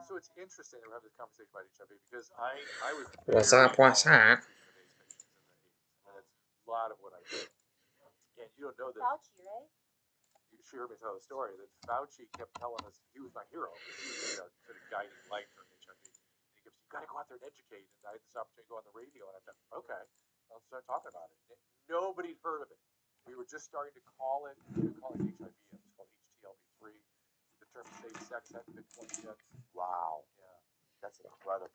So it's interesting that we're having this conversation about HIV because I was What's very up? What's involved in up? the treatment of AIDS patients in the 80s. And that's a lot of what I did. And you don't know this. Fauci, right? She heard me tell the story that Fauci kept telling us he was my hero. He was the sort of guiding light during HIV. And he kept saying, "You got to go out there and educate." And I had this opportunity to go on the radio, and I thought, okay, I'll start talking about it. And nobody'd heard of it. We were just starting to call it. We were calling it HIV. It was called HTLV3. The term safe sex hadn't been coined yet. Wow, Yeah, that's incredible.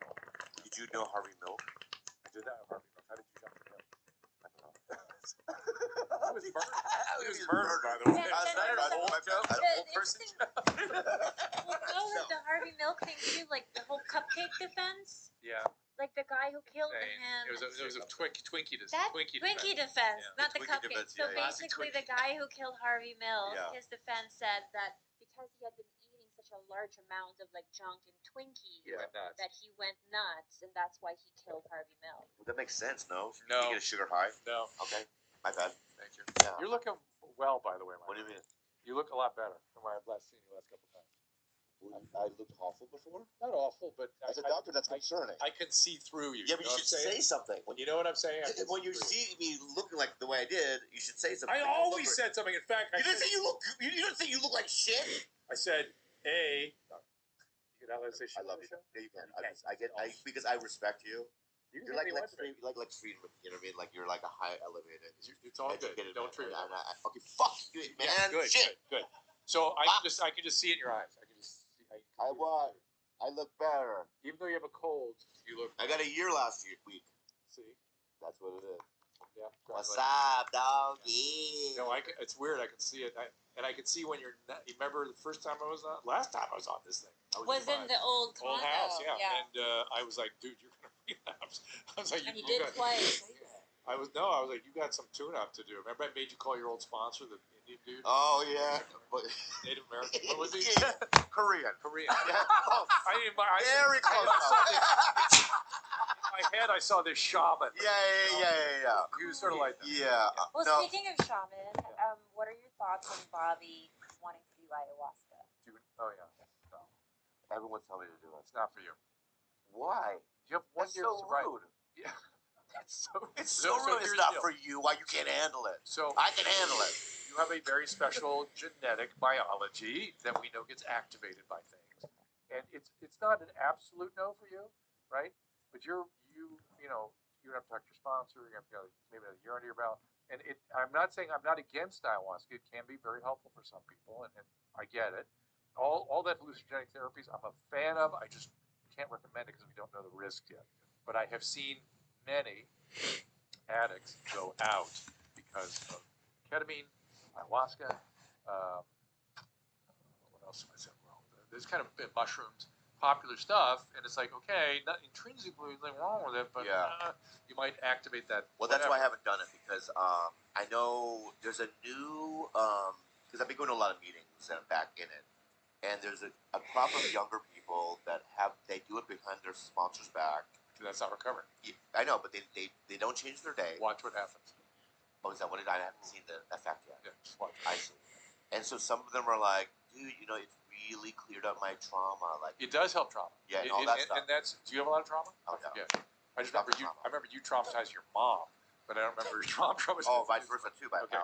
Did you know Harvey Milk? I did that. Harvey Milk. How did you jump to him? I don't know. He was murdered. He was murdered, by the way. Is that an old joke? An old person? Well, go with the Harvey Milk thing too, like the whole cupcake defense. Yeah. Like the guy who killed Saying him. It was a Twinkie That Twinkie defense, Yeah. not The the Twinkie cupcake. defense, So yeah, yeah. basically, the guy who killed Harvey Milk, Yeah. his defense said that because he had been eating such a large amount of like junk and Twinkies, He went nuts. that he went nuts, and that's why he killed Harvey Milk. Well, that makes sense, no? No. You get a sugar high? No. Okay, my bad. Thank you. Yeah. You're looking well, by the way, Mike. What do you mean? You look a lot better than when I've last seen you last couple times. I looked awful before? Not awful, but As a doctor, that's concerning. I can see through you. Yeah, but you should say something. You know what I'm saying? When you see me looking like the way I did, you should say something. I always said something. In fact, You didn't say you look. You didn't say you look like shit. I said, A. You can not say shit. I love on the you. show? Yeah, you can. Okay. Because I respect you. You can You're say like what you want. Lex Friedman. You know what I mean? Like you're like a high elevated. It's all good. educated Don't man. treat it. Okay, fuck you, man. Yeah, good, Shit. good. So I can just see it in your eyes. I can just see. I what? I look better. Even though you have a cold, you look. I got a year last week. See. That's what it is. Yeah. What's up, doggy? No, it's weird. I can see it, and I can see when you're. You remember the first time I was on? Last time I was on this thing. Was in the old condo. house, yeah. And I was like, dude, you're gonna relapse. I was like, and you did twice. I was like, you got some tune-up to do. Remember, I made you call your old sponsor, the Indian dude. Oh yeah, Native American. What was he? Korean. Yeah. I didn't. Very close. In my head, I saw this shaman. Yeah. He was sort of like that. Yeah. Well, no. speaking of shaman, what are your thoughts on Bobby wanting to do ayahuasca? Oh yeah. No, Everyone's telling me to do it. it's not for you. Why? You have 1 That's year so rude. Yeah. That's so. It's so rude. It's not for you. Why you can't handle it? So I can handle it. you have a very special genetic biology that we know gets activated by things, and it's not an absolute no for you, right? But you have to talk to your sponsor. You have to maybe a year under your belt. And I'm not saying I'm not against ayahuasca. It can be very helpful for some people, and I get it. All that hallucinogenic therapies I'm a fan of. I just can't recommend it because we don't know the risk yet. But I have seen many addicts go out because of ketamine, ayahuasca. What else am I saying? Well, there's kind of mushrooms, popular stuff, and it's like, okay, not intrinsically anything wrong with it, but you might activate that. Well, that's why I haven't done it because I know there's a new because I've been going to a lot of meetings and I'm back in it, and there's a crop of younger people that they do it behind their sponsors' back. That's not recovering. Yeah, I know, but they don't change their day. Watch what happens. Oh, is that what it? I haven't seen the effect yet. Yeah, just watch. I see. And so some of them are like, dude, it's really cleared up my trauma. Like it does help trauma. Yeah, and all that stuff. And do you have a lot of trauma? Oh no. Yeah. I remember you traumatized your mom, but I don't remember your mom traumatized. Oh, vice versa too. Okay.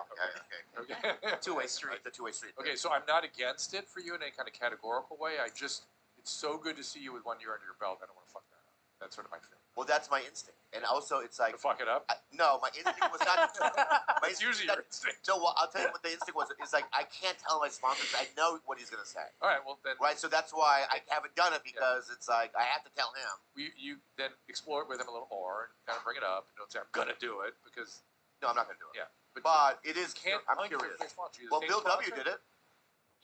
Okay. Two-way street. The two-way street. Okay, so I'm not against it for you in any kind of categorical way. it's so good to see you with 1 year under your belt. I don't want to fuck that up. That's sort of my feeling. Well, that's my instinct, and also it's like to fuck it up. No, my instinct was not. It's usually your instinct. So I'll tell you what the instinct was. It's like I can't tell my sponsors. I know what he's gonna say. All right, well then. Right, so that's why I haven't done it because it's like I have to tell him. You then explore it with him a little more and kind of bring it up. And don't say I'm gonna do it because. No, I'm not gonna do it. Yeah, but it is. I'm curious. curious. Well, Bill W. did it.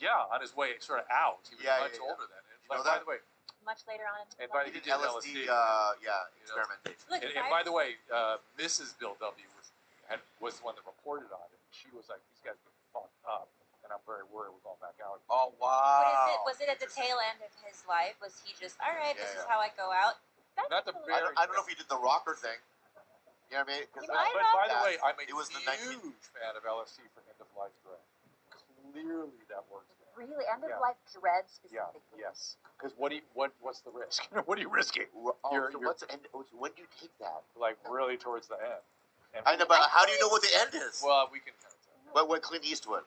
Yeah, on his way sort of out. He was much older than it. By the way. Much later on. And by he did LSD. Experimentation. Look, and by the way, Mrs. Bill W. was the one that reported on it. She was like, "These guys get fucked up," and I'm very worried we're going back out. Oh wow! Was it at the tail end of his life? Was he just all right? This is how I go out. Not the I don't know if he did the rocker thing. You know what I mean? But by the way, I'm a huge fan of LSD for end of life drug. Clearly, that works there. Really, end of life dread specifically. Yes. Because what's the risk? What are you risking? Oh, You're- so you're- what's the end? When do you take that? Like really towards the end. And I know, but how do you know what the end is? Well, we can kind of tell. But when Clint Eastwood?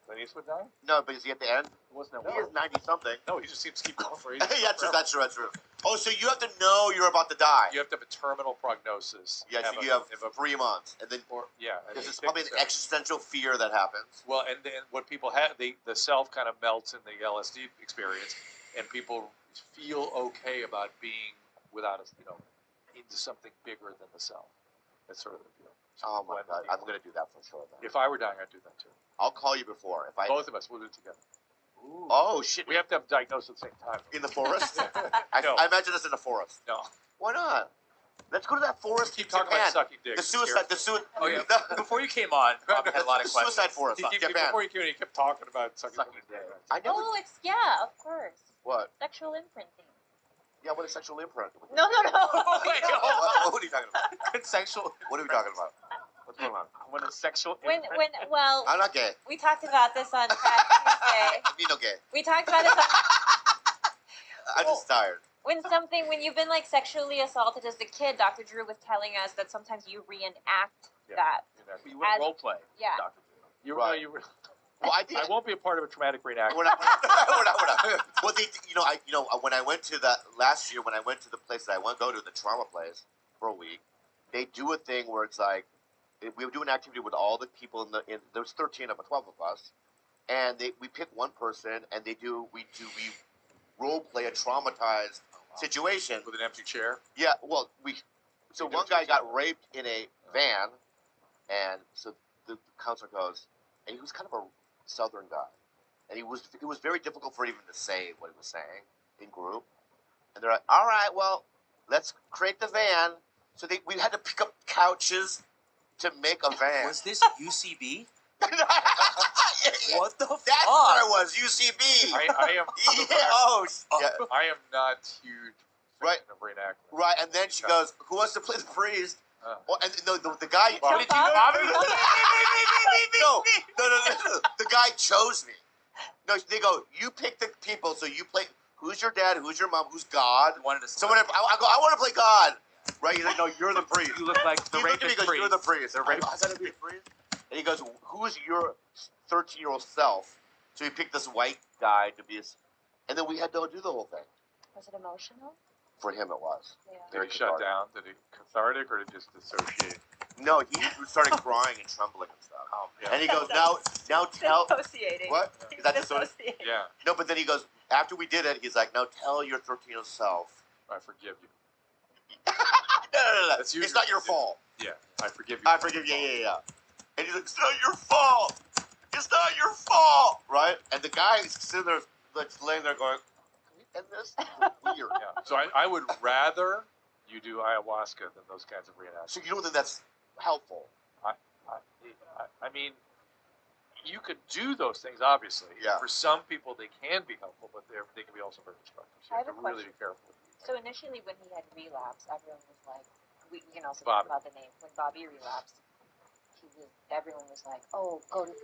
Clint Eastwood died? No, but is he at the end? It wasn't He is 90-something. No, he just seems to keep going for Yeah, that's true. Oh, so you have to know you're about to die. You have to have a terminal prognosis. Yeah, so you have 3 months, and then and there's probably an existential fear that happens. Well, and then what people have, the self kind of melts in the LSD experience, and people feel okay about being without us, into something bigger than the self. That's sort of the feel. Oh my God, I'm gonna do that for sure. Then. If I were dying, I'd do that too. I'll call you before. If I Both of us, we'll do it together. Ooh. Oh shit! We have to have diagnosed at the same time. In the forest? No. I imagine us in the forest. No. Why not? Let's go to that forest. Keep in talking Japan. about sucking dick. The suicide. Oh yeah. Before you came on, Bobby had a lot of The suicide questions. forest. Japan. Before you came in, he kept talking about sucking dick. I never. Oh, it's of course. What? Sexual imprinting. Yeah, what is sexual imprint? No. Wait, What are you talking about? Consensual. What are we talking about? What's going on? When it's sexual When well, I'm not gay. we talked about this on Fat Tuesday. I'm no gay. We talked about this on I'm just tired. when you've been like sexually assaulted as a kid. Dr. Drew was telling us that sometimes you reenact that. You went role play. Yeah. Dr. You Right. Well, I did. I won't be a part of a traumatic reenactment. We're not. We're not. Well, when I went to the last year, when I went to the place that I go to, the trauma place for a week, they do a thing where it's like we would do an activity with all the people there was 13 of us, 12 of us, and we pick one person and we role play a traumatized situation With an empty chair. Yeah, well, so one guy got raped in a van, and so the counselor goes, and he was kind of a southern guy, and it was very difficult for him to say what he was saying in group, and they're like, all right, well, let's create the van. So we had to pick up couches to make a van. Was this UCB? Yeah, What the fuck? that's what it was, UCB. I am. Yeah, I am not huge fan Right. of reenactment. right, and then she goes, who wants to play the priest? Uh. Oh, and the guy. Bobby, Bobby? No. The guy chose me. No, they go, you pick the people, so you play. Who's your dad? Who's your mom? Who's God? You wanted to Someone. I go. I want to play God. Right? He's like, no, you're the priest. You look like the He looked at me rapist and goes, you're the priest. priest. And I gotta be the priest. And he goes, who's your 13-year-old self? So he picked this white guy to be his. And then we had to do the whole thing. Was it emotional? For him, it was. Yeah. Did he shut down? Did he cathartic or did he just dissociate? No, he started crying and trembling and stuff. Oh, yeah. And he goes, now tell. Dissociating. What? Is that dissociating? Dissociating. Yeah, No, but then he goes, after we did it, he's like, now tell your 13-year-old self. I forgive you. No. That's It's usually- not your fault. Yeah, I forgive you. I forgive you. Yeah. And he's like, it's not your fault. It's not your fault. Right? And the guy is sitting there, like, laying there going, can we end this? It's weird. Yeah. So I would rather you do ayahuasca than those kinds of reenactments. So you don't think that's helpful? I mean, you could do those things, obviously. Yeah. For some people, they can be helpful, but they can be also very destructive. So you I have have to a really be careful. So initially, when he had relapse, everyone was like, we can also Bobby. talk about the name. When Bobby relapsed, everyone was like, oh, go to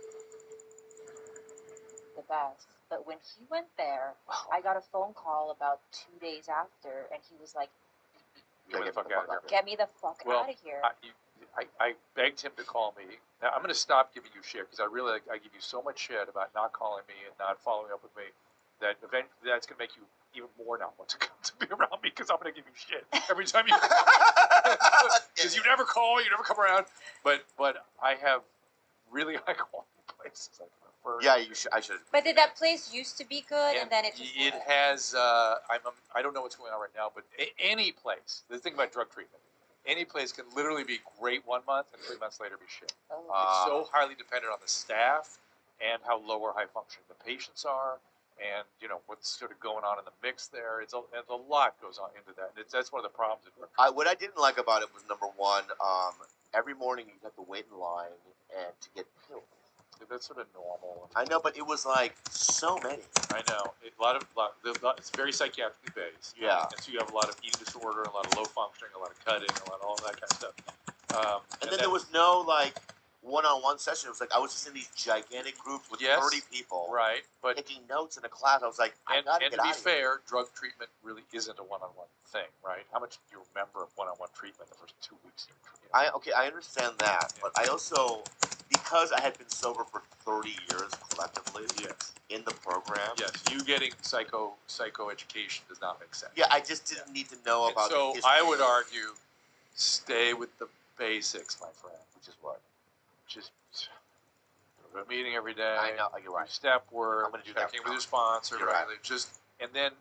the best. But when he went there, I got a phone call about 2 days after, and he was like, Get the fuck out of here. get me the fuck Well, out of here. I begged him to call me. Now, I'm going to stop giving you shit because I give you so much shit about not calling me and not following up with me that eventually that's going to make you even more not want to come to be around me because I'm going to give you shit every time you because you never call, you never come around. But I have really high quality places I prefer. Yeah, I should. But did that place used to be good, and then it just it wasn't? has. I don't know what's going on right now, but any place. The thing about drug treatment, any place can literally be great 1 month and 3 months later be shit. Oh. It's so highly dependent on the staff and how low or high functioning the patients are, and what's sort of going on in the mix there. It's a lot goes on into that. And that's one of the problems. What I didn't like about it was number one, every morning you have to wait in line and to get pills. That's sort of normal. I know, but it was like so many. I know. It's very psychiatrically based. Yeah. And so you have a lot of eating disorder, a lot of low functioning, a lot of cutting, all that kind of stuff. And then there was no like, one-on-one session. It was like I was just in these gigantic groups with Yes. 30 people Right, but taking notes in a class. I was like, I gotta and get to be out of here. fair, drug treatment really isn't a one-on-one thing, right? How much do you remember of one-on-one treatment the first 2 weeks? I understand that, but I also, because I had been sober for 30 years collectively Yes. in the program. Yes, you getting psycho education does not make sense. Yeah, I just didn't need to know And about. so the I history. would argue, stay with the basics, my friend. Which is what? Just go to a meeting every day. I know, you're right. Do step work. I'm gonna do that check in now. with your sponsor. You're right. regularly. Just and then,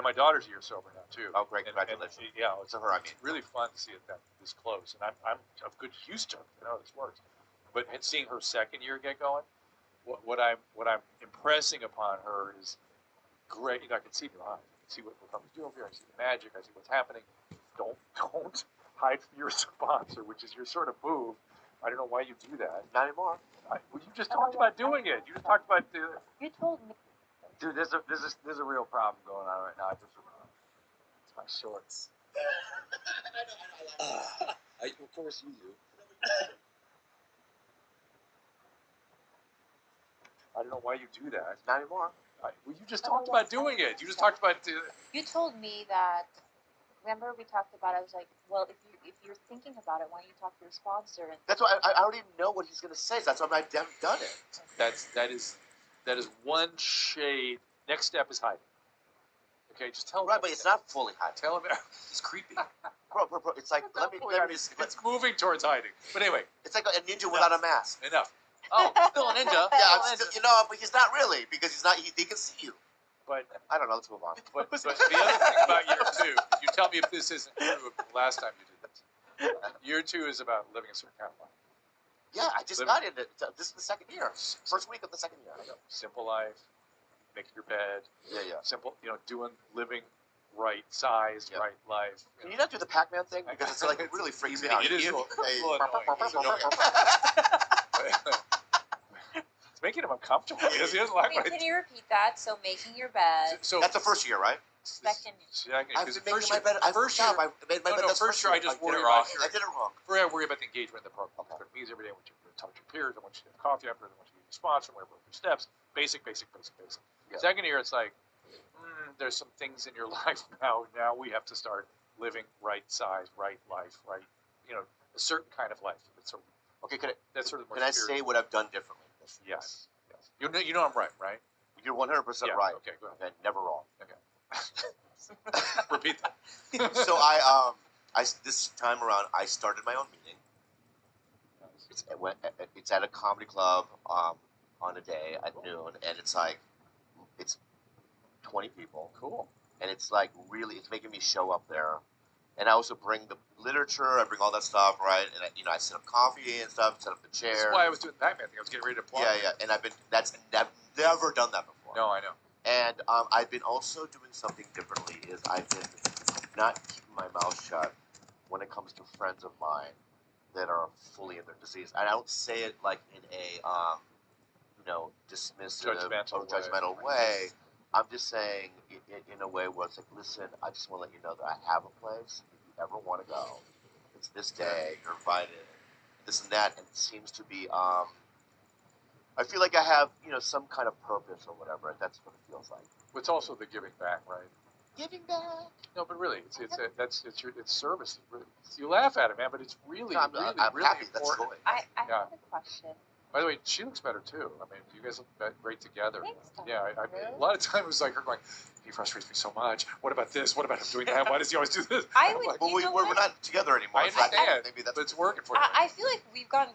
my daughter's a year sober now too. Oh, great! And Congratulations. yeah, it's To her, I mean. really fun to see it that this close, and I'm of good use to her. I know this works, but seeing her second year get going, what I'm impressing upon her is great. I can see in her eyes. I can see what comes doing here. I see the magic. I see what's happening. Don't hide from your sponsor, which is your sort of move. I don't know why you do that. Not anymore. Well, you just talked about doing it. You just talked about You told me. Dude, there's a real problem going on right now. It's my shorts. of course you do. I don't know why you do that. Not anymore. Well, you just talked about doing it. You just talked about. You told me that. Remember we talked about. I was like, well, if you're thinking about it, why don't you talk to your sponsor? And That's why I already know what he's gonna say. So that's why I've done it. That is one shade. Next step is hiding. Okay, just tell him. Right, but it's not fully hiding. Tell him. It's creepy. Bro, it's like let me just. It's moving towards hiding. But anyway, It's like a ninja without a mask. enough. Oh, still a ninja. Yeah, Still a I'm ninja. still, but he's not really because he's not. He can see you. But I don't know. Let's move on. But the other thing about year two, you tell me if this isn't true of the last time you did this. Year two is about living a certain kind of life. Yeah, I just got into it. This is the second year. First week of the second year. I know. Simple life, making your bed, Yeah. simple, living right size, Yeah. right life. Can you not do the Pac-Man thing because it's like it really freaks me out. It is You- a Hey. little annoying. It's making him uncomfortable. He doesn't like wait, what can you repeat that? So making your bed. So That's the first year, right? Second. Second, I've because been first making my year, bed. I first forgot. year, I made my bed. no, That's first year I just I did worry it about wrong. your. I did it wrong. First, I worry about the engagement in the program. Okay. Go to meetings every day. I want you to talk to your peers. I want you to have coffee after. I want you to sponsor. Whatever steps. Basic. Yeah. Second year, it's like there's some things in your life now. Now we have to start living right size, right life, right. A certain kind of life. It's sort of, Okay, that's sort of more can I spiritual. say what I've done differently? Yes. You know I'm right, right? You're 100% Yeah. right. Okay, go ahead. Okay, never wrong. Repeat that. So this time around I started my own meeting. It's at a comedy club on a day at noon, and it's 20 people, Cool. and it's like really it's making me show up there. And I also bring the literature, I bring all that stuff, right? And I set up coffee and stuff, set up the chair. That's why I was doing the Pac-Man thing. I was getting ready to plug. Yeah, and I've never done that before. No, I know. And I've been also doing something differently. Is I've been not keeping my mouth shut when it comes to friends of mine that are fully in their disease. And I don't say it like in a dismissive Judgmental or judgmental way. I'm just saying it in a way where it's like, listen, I just want to let you know that I have a place. If you ever want to go, it's this day. You're invited. This and that, and it seems to be. I feel like I have, some kind of purpose or whatever. That's what it feels like. It's also the giving back, right? Giving back. No, but really, it's service. Really, you laugh at it, man, but it's really, No, I'm really happy. That's important. joy. I Yeah. have a question. By the way, she looks better too. I mean, you guys look great together. Thanks, Tom. Yeah, Really? a lot of times it was like her going, he frustrates me so much. What about this? What about him doing that? Why does he always do this? I I'm would- like, Well, You know we're what? not together anymore. I so understand, maybe that's but it's working for you. I feel like we've gotten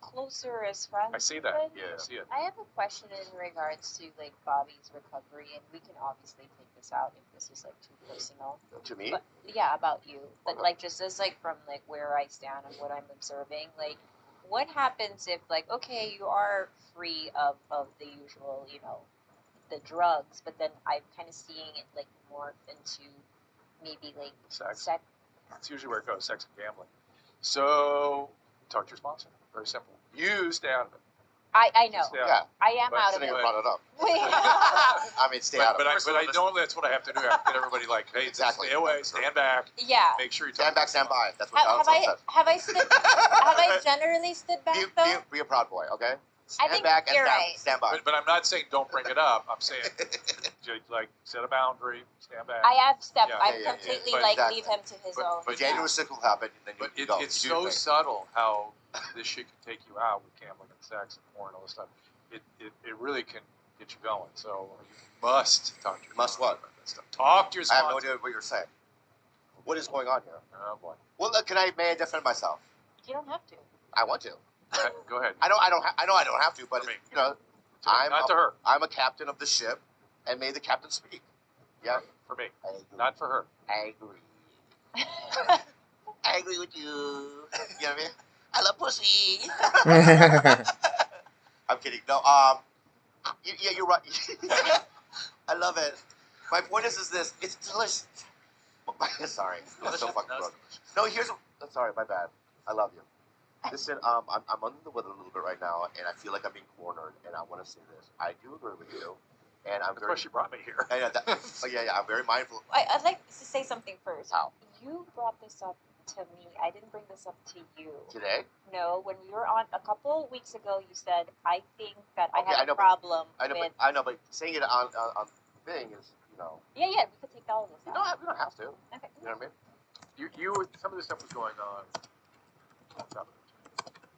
closer as friends. I see that. even. Yeah, I see it. I have a question in regards to like Bobby's recovery, and we can obviously take this out if this is like too personal. to me. But yeah, about you. But Okay. like just as like from like where I stand and what I'm observing, like what happens if like okay, you are free of the usual, the drugs, but then I'm kind of seeing it like morph into maybe like Sex. It's usually where it goes, sex and gambling. So, talk to your sponsor. Very simple. You stay out of it. I know. Stay out. Yeah. I am But out of Sitting it. in front of it up. Wait. I mean, stay out of But it. I normally that's what I have to do. I have to get everybody like, hey, just Exactly. stay away, stand back, Yeah. make sure you Stand back, stand by. That's what Have Donald I Trump have I stood have I generally stood back said. though? Be a proud boy, okay? Stand think back and you're right. stand by. But I'm not saying don't bring it up. I'm saying like set a boundary, stand back. I have stepped. Yeah. I Yeah, yeah, yeah. completely But like exactly. leave him to his own. but January 6th will happen, and then But you go. it's You do your so thing. subtle how this shit can take you out with gambling and sex and porn and all this stuff. It really can get you going. So you must talk to your Must sponsor what? about that stuff. Talk to your I sponsor. have no idea what you're saying. What is going on here? Oh boy. Well, look, may I defend myself? You don't have to. I want to. Go ahead. I know I don't have to, but For me. you know, Not to her. I'm a captain of the ship, and may the captain speak. Yeah. For me. I agree. Not for her. I agree. I agree with you. You know what I mean? I love pussy. I'm kidding. No, yeah, you're right. I love it. My point is this: it's delicious. Sorry, I'm so fucking drunk. No, sorry, my bad. I love you. Listen, I'm under the weather a little bit right now, and I feel like I'm being cornered. And I want to say this: I do agree with you, and I'm That's why she brought me here. yeah, I'm very mindful. I'd like to say something first. How? You brought this up to me. I didn't bring this up to you. Today? No, when we were on a couple weeks ago, you said I think that Okay, I I have know, a but- problem I know, with. but saying it on thing is, Yeah, we could take all of this out. we don't have to. Okay. You know what I mean? You some of this stuff was going on.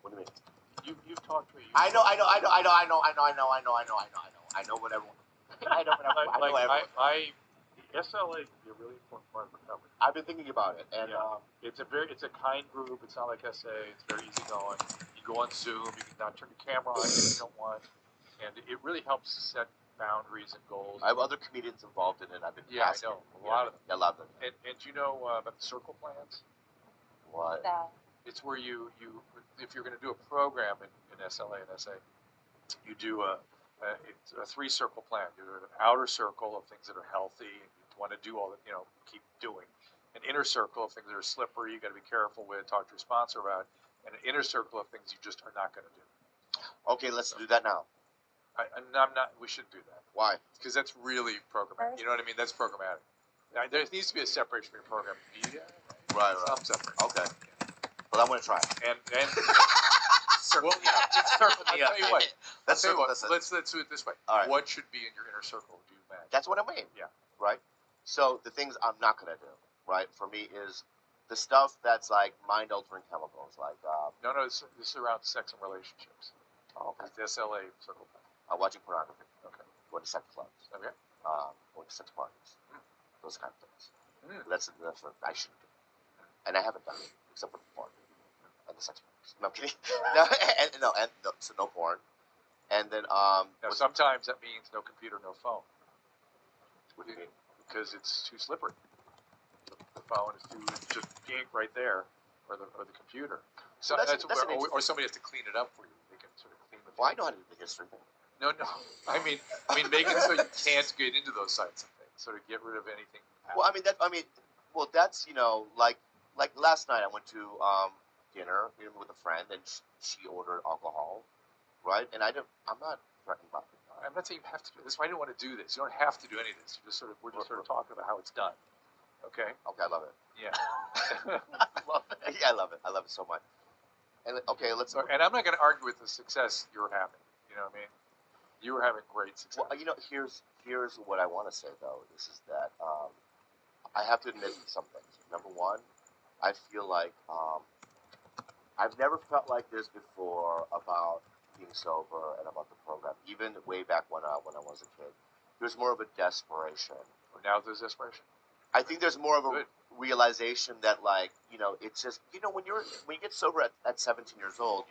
What do you mean? You've talked to me. I know what everyone. I know what everyone. SLA can be a really important part of recovery. I've been thinking about it, and It's a kind group. It's not like SA. It's very easy going. You go on Zoom. You can not turn the camera on if you don't want, and it really helps set boundaries and goals. I have other comedians involved in it. I've been Yeah, I asking. know a lot of them. Yeah, a lot of them. And do you know about the circle plans? What? That. It's where you if you're going to do a program in SLA and SA, you do it's a 3-circle plan. You do an outer circle of things that are healthy and you want to do all that, keep doing. An inner circle of things that are slippery, you got to be careful with, talk to your sponsor about, and an inner circle of things you just are not going to do. Okay, let's do that now. I'm not. We shouldn't do that Why? because that's really programmatic. You know what I mean? That's programmatic. Now, there needs to be a separation between program and media. Right. Some separation. Okay. Well, I'm gonna try. And Circle well, me up. Circle I'll me up. tell you what. Let's I'll tell you what. listen. Let's do it this way. All right. What should be in your inner circle? Do you imagine? That's what I mean. Yeah. Right. So the things I'm not gonna do, right, for me is the stuff that's like mind-altering chemicals, like No, this is around sex and relationships. okay, It's the SLA circle. watching pornography, Okay. going to sex clubs, Okay. going to sex parties, those kind of things. Mm. That's what I shouldn't do, and I haven't done it except for the porn and the sex parties. No, I'm kidding. So no porn, and then Now, sometimes that means no computer, no phone. what do you mean? Because it's too slippery. The phone is just ink right there, or the computer. So Well, that's an or somebody has to clean it up for you. They can sort of clean the. Well, I know how to do the history thing. No. I mean, make it so you can't get into those sites and things. Sort of get rid of anything. Well, that's like last night I went to dinner with a friend, and she ordered alcohol, right? And I'm not threatened by it. I'm not saying you have to do this. That's why I didn't want to do this. You don't have to do any of this. We're just sort of talking about how it's done. Okay. Okay, I love it. Yeah. I love it. Yeah, I love it. I love it so much. And okay, let's. And I'm not going to argue with the success you're having. You know what I mean? You were having great success. Well, here's what I want to say though. This is that I have to admit some things. Number one, I feel like I've never felt like this before about being sober and about the program. Even way back when I was a kid, there's more of a desperation. Now there's desperation. I think there's more of a Good. realization that, like, it's just, when you get sober at 17 years old,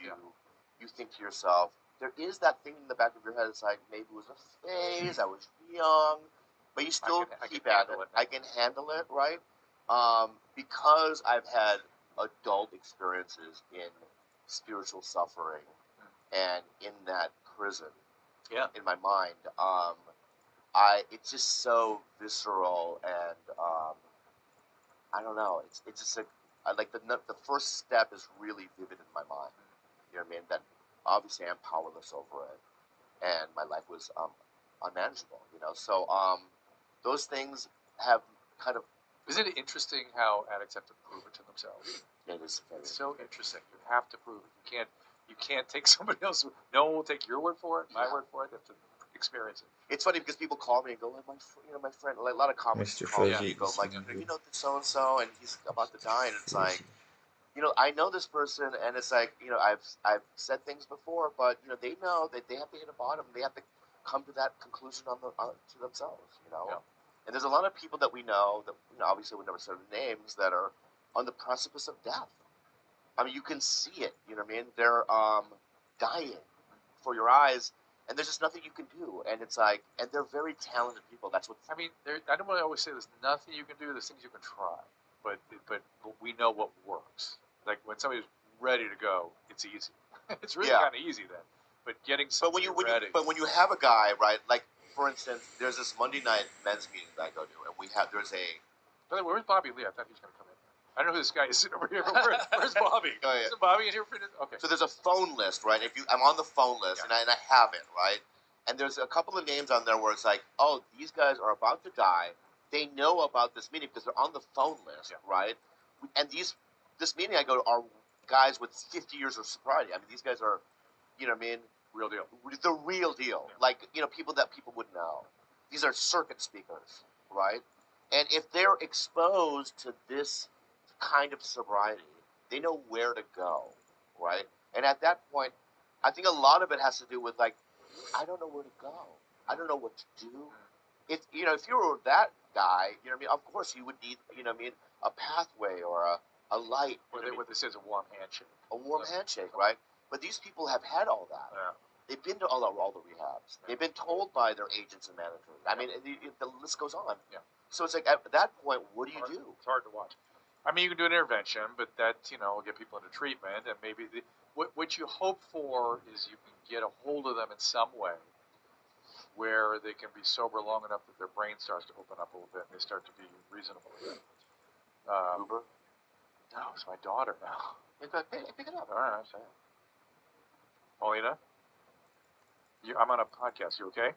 you think to yourself, there is that thing in the back of your head. It's like, maybe it was a phase. I was young, but you still keep at it. I can handle it, right? Because I've had adult experiences in spiritual suffering and in that prison, in my mind. It's just so visceral, and I don't know. It's just like the first step is really vivid in my mind. You know what I mean? That obviously I'm powerless over it, and my life was unmanageable. So those things have kind of. Isn't it interesting how addicts have to prove it to themselves? It is very It's so interesting. You have to prove it. You can't take somebody else. No one will take your word for it, my word for it. They have to experience it. It's funny because people call me and go, like, my friend, like a lot of comics Mr. call me Fuzzy and go, is like, hungry. you know so and so, and he's about to die, and it's like, I know this person, and it's like, I've said things before, but they know that they have to hit a bottom. They have to come to that conclusion to themselves. Yeah. And there's a lot of people that we know that obviously we never said their names that are on the precipice of death. I mean, you can see it. You know what I mean? They're dying for your eyes, and there's just nothing you can do. And it's like, and they're very talented people. That's what. I mean, I don't want to always say there's nothing you can do. There's things you can try, but we know what works. Like when somebody's ready to go, it's easy. It's really kind of easy then. But getting somebody ready. But when you have a guy, right? Like for instance, there's this Monday night men's meeting that I go to, and there's a. By the way, where's Bobby Lee? I thought he was going to come in. I don't know who this guy is sitting over here. But where's Bobby? Oh, yeah. Isn't Bobby in here for this? Okay. So there's a phone list, right? I'm on the phone list, and I have it, right? And there's a couple of names on there where it's like, oh, these guys are about to die. They know about this meeting because they're on the phone list, right? And this meeting I go to are guys with 50 years of sobriety. I mean, these guys are, you know what I mean? Real deal. The real deal. Yeah. Like, people that people would know. These are circuit speakers, right? And if they're exposed to this kind of sobriety, they know where to go, right? And at that point, I think a lot of it has to do with like, I don't know where to go. I don't know what to do. If if you were that guy, you know what I mean. Of course, you would need, a pathway or a light. What they say is a warm handshake. A warm handshake, right? But these people have had all that. Yeah. They've been to all the rehabs. They've been told by their agents and managers. I mean, the list goes on. Yeah. So it's like at that point, what do you do? It's hard to watch. I mean, you can do an intervention, but that will get people into treatment, and maybe what you hope for is you can get a hold of them in some way where they can be sober long enough that their brain starts to open up a little bit and they start to be reasonable again. Uber? No, it's my daughter now. Pick it up. All right, I'll say it. Paulina, I'm on a podcast. You okay?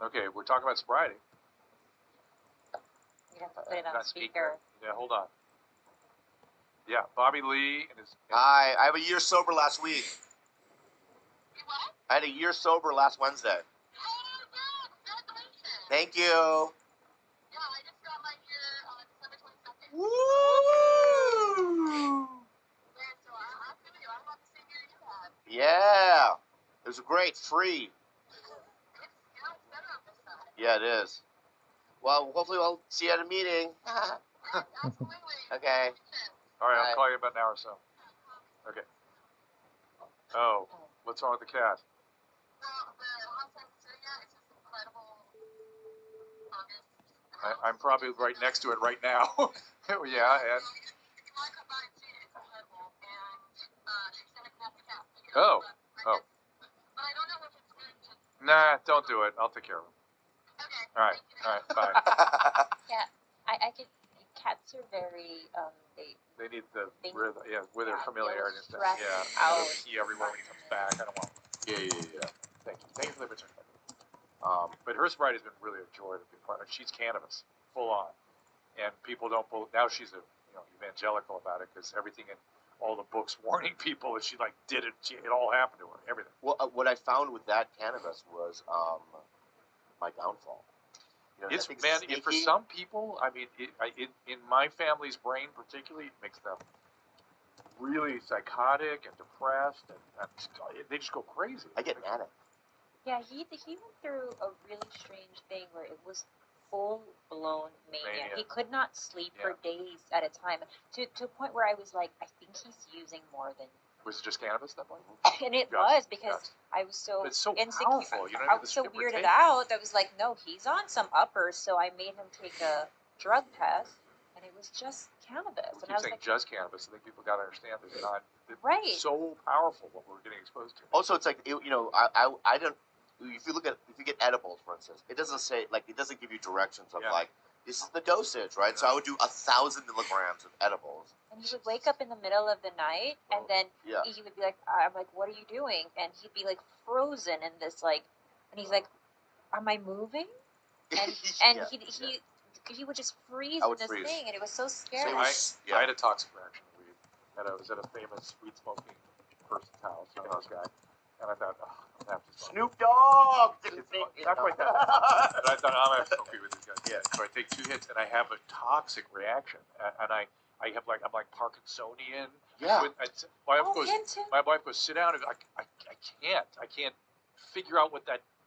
Okay, we're talking about sobriety. You have to put it on speaker. Yeah, hold on. Yeah, Bobby Lee and his. Hi, I have a year sober last week. What? I had a year sober last Wednesday. Oh, wow, congratulations. Thank you. Yeah, I just got my year on December 22nd. Woo! Yeah, so I feel you. I have the same year you have. Yeah. It was great. Free. It's better on this side. Yeah, it is. Well, hopefully we'll see you at a meeting. Yeah, absolutely. Okay. All right, Bye. I'll call you in about an hour or so. Okay. Oh, what's wrong with the cat? Well, the on-site Syria is just incredible. I'm probably right next to it right now. Yeah, and. If you want to come by and see it, it's incredible. And she's going to have the cat. Oh. But I don't know if it's good to. Nah, don't do it. I'll take care of him. Okay. All right. All right. Bye. Yeah, I could. Cats are very They need the rhythm, with their familiarity and stuff. stress Yeah, out. pee everywhere when he comes back. I don't want. Yeah. Thank you for the return. But her sobriety has been really a joy to be part of. She's cannabis, full on, and people don't believe. Now she's a evangelical about it because everything in all the books warning people that she did it. It all happened to her. Everything. Well, what I found with that cannabis was my downfall. It's for some people. I mean, in my family's brain particularly, it makes them really psychotic and depressed, and they just go crazy. I get manic. Yeah, he went through a really strange thing where it was full blown mania. He could not sleep for days at a time to a point where I was like, I think he's using more than. Was it just cannabis at that point? And it was because I was so, it's so insecure. Powerful. You know, I was so weirded out. I was like, no, he's on some uppers. So I made him take a drug test, and it was just cannabis. We and I was saying like, just cannabis. I think people got to understand that it's not so powerful what we're getting exposed to. Also, it's like I don't. If you get edibles, for instance, it doesn't say it doesn't give you directions of this is the dosage, right? So I would do 1,000 milligrams of edibles. And he would wake up in the middle of the night, and then Yeah. he would be like, I'm like, what are you doing? And he'd be like frozen in this like, and he's like, am I moving? And Yeah. he would just freeze I in would this freeze. thing, and it was so So scary. it was- I had a toxic reaction to weed, and I was at a famous weed smoking person's house, famous guy, and I thought, oh, I'm gonna have to smoke. Snoop Dogg. It's not quite that. And I thought, I'm gonna have to smoke weed with these guys. Yeah. So I take 2 hits, and I have a toxic reaction, and I have like, I'm like Parkinsonian. Yeah. My wife Oh, goes, him too. my wife goes, sit down, and I can't figure out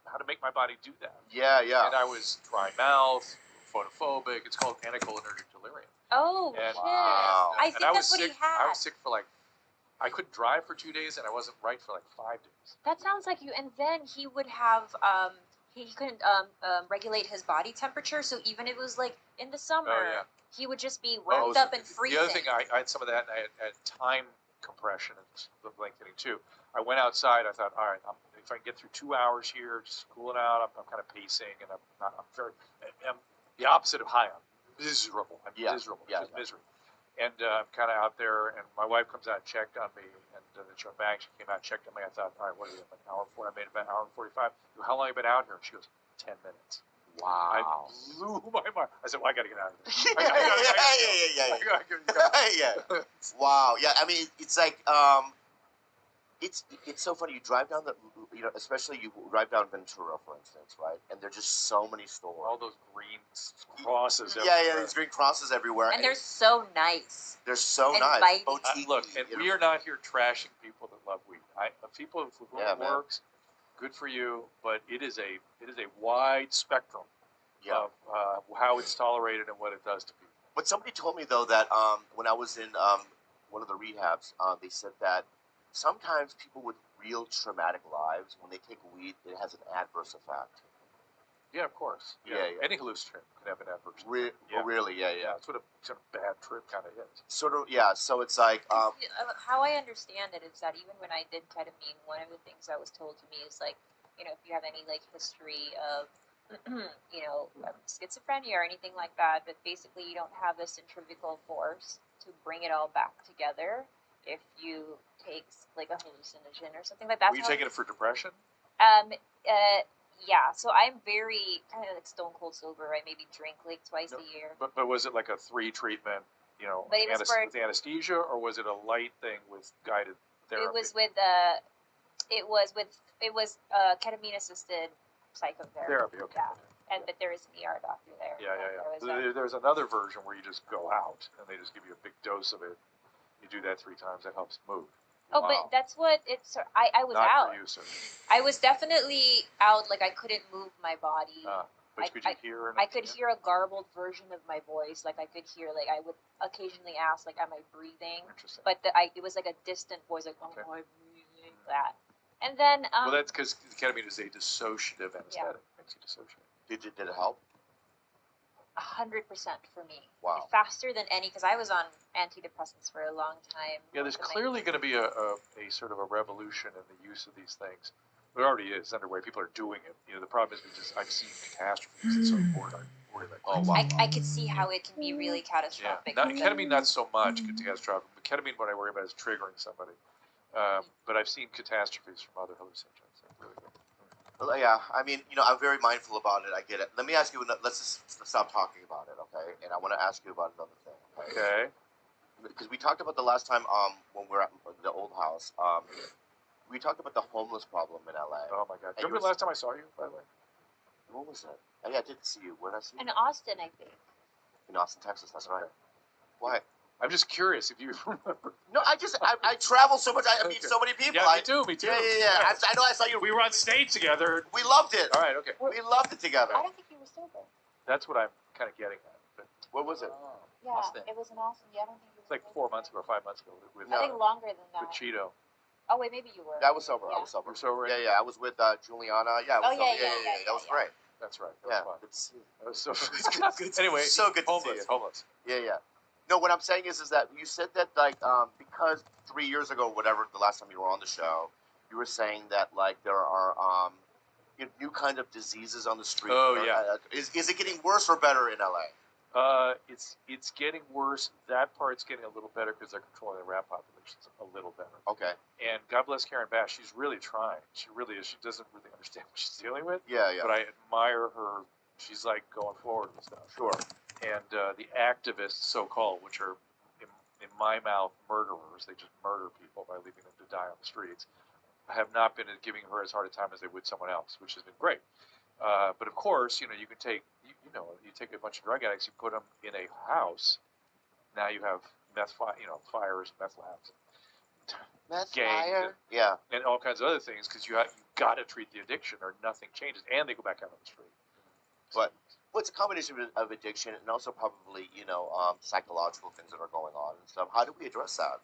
how to make my body do that. Yeah, yeah. And I was dry mouth, photophobic. It's called anticholinergic delirium. Oh And, shit! Wow. I and think I that's was what sick. he had. I was sick for like, I couldn't drive for 2 days, and I wasn't right for like 5 days. That sounds like you. And then he would have he couldn't regulate his body temperature, so even if it was like in the summer, Oh, yeah. he would just be Oh, wrapped so up and freezing. The other thing, I had some of that, and I had time compression and lengthening too. I went outside. I thought, all right, if I can get through 2 hours here, just cooling out, I'm kind of pacing, and I'm the opposite of high. I'm miserable. I'm miserable. Yeah, Just misery. And I'm kind of out there, and my wife comes out and checked on me, and then she went back. She came out and checked on me. I thought, all right, what are you, an hour and 40? I made about an hour and 45. How long have you been out here? She goes, 10 minutes. I Wow. blew my mind. I said, well, I got to get out of here. Yeah. Wow. Yeah. I mean, it's like it's so funny. You drive down especially you drive down Ventura, for instance, right? And there's just so many stores. All those green crosses. Yeah, everywhere. there's green crosses everywhere. And they're so nice. they're so and nice. inviting. Boutique-y, Look, and we are not here trashing people that love weed. People for whom it man. works, good for you. But it is a wide spectrum Yeah. of how it's tolerated and what it does to people. But somebody told me though that when I was in one of the rehabs, they said that sometimes people with real traumatic lives, when they take weed, it has an adverse effect. Yeah, of course. Yeah. Any hallucinogen can have an adverse. Oh, really? Yeah. That's what a sort of bad trip kind of is. Sort of. Yeah. So it's like. How I understand it is that even when I did ketamine, one of the things that was told to me is like, if you have any like history of, schizophrenia or anything like that, but basically you don't have this centrifugal force to bring it all back together. If you take like a hallucinogen or something like that. Were you taking it for depression? Yeah. So I'm very kind of like stone cold sober. I maybe drink like twice a year. But was it like a 3 treatment, But it was with anesthesia, or was it a light thing with guided therapy? It was ketamine assisted psychotherapy. Therapy, okay. Yeah. But there is an ER doctor there. Yeah. There's another version where you just go out and they just give you a big dose of it. You do that 3 times. That helps move. Oh, Wow. but that's what it's. I was Not out. for you, sir. I was definitely out. Like I couldn't move my body. But could you hear? I could hear a garbled version of my voice. Like I could hear. Like I would occasionally ask, like, "Am I breathing?" Interesting. But it was like a distant voice, like, "Oh, Okay. am I breathing?" That. And then. Well, that's because ketamine is a dissociative anesthetic. Makes you dissociate. Did it help? 100% for me. Wow. Faster than any, because I was on antidepressants for a long time. Yeah, there's And, like, clearly going to be a sort of a revolution in the use of these things. It already is underway. People are doing it. The problem is I've seen catastrophes. It's so bored. I'm worried like, Oh, wow. I could see how it can be really yeah. catastrophic. Ketamine, not so much catastrophic. But ketamine, what I worry about is triggering somebody. But I've seen catastrophes from other hallucinogens. They're really good. Well, yeah, I mean, I'm very mindful about it. I get it. Let me ask you. Let's just stop talking about it, okay? And I want to ask you about another thing. Okay. Because we talked about the last time when we were at the old house. We talked about the homeless problem in LA. Oh my God. And Remember the last time I saw you, by the way? What was that? Oh, yeah, I did see you. Where did I see you? In Austin, I think. In Austin, Texas. That's right. Why? I'm just curious if you remember. No, I travel so much. I meet so many people. Yeah, me too. Yeah. I know. I saw you. We were on stage together. We loved it. All right, okay. We loved it together. I don't think you were sober. That's what I'm kind of getting at. But What was it? Yeah, Austin. it was in Austin. Yeah, I don't think you it's were like sober. 4 months ago, 5 months ago with I think longer than with that. Cheeto. Oh, wait, maybe you were. I was sober. Yeah. I was sober. You're sober? Yeah. I was with Juliana. Yeah. I was Oh, sober. yeah. That was great. That's right. That Yeah. was fun. Good to see you. That was so Good. Anyway, So good to see you. homeless. Yeah. No, what I'm saying is that you said that because 3 years ago, whatever, the last time you were on the show, you were saying that there are new kind of diseases on the street. Oh, yeah. Is it getting worse or better in LA? It's getting worse. That part's getting a little better because they're controlling the rat populations a little better. Okay. And God bless Karen Bass. She's really trying. She really is. She doesn't really understand what she's dealing with. Yeah, yeah. But I admire her. She's like going forward and stuff. Sure. And the activists, so-called, which are in my mouth murderers, they just murder people by leaving them to die on the streets, have not been giving her as hard a time as they would someone else, which has been great. But of course, you can take, you take a bunch of drug addicts, you put them in a house. Now you have fires, meth labs, Meth gangs, fire. Yeah. and all kinds of other things because you got to treat the addiction or nothing changes, and they go back out on the street. But well, it's a combination of addiction and also probably psychological things that are going on and stuff. How do we address that?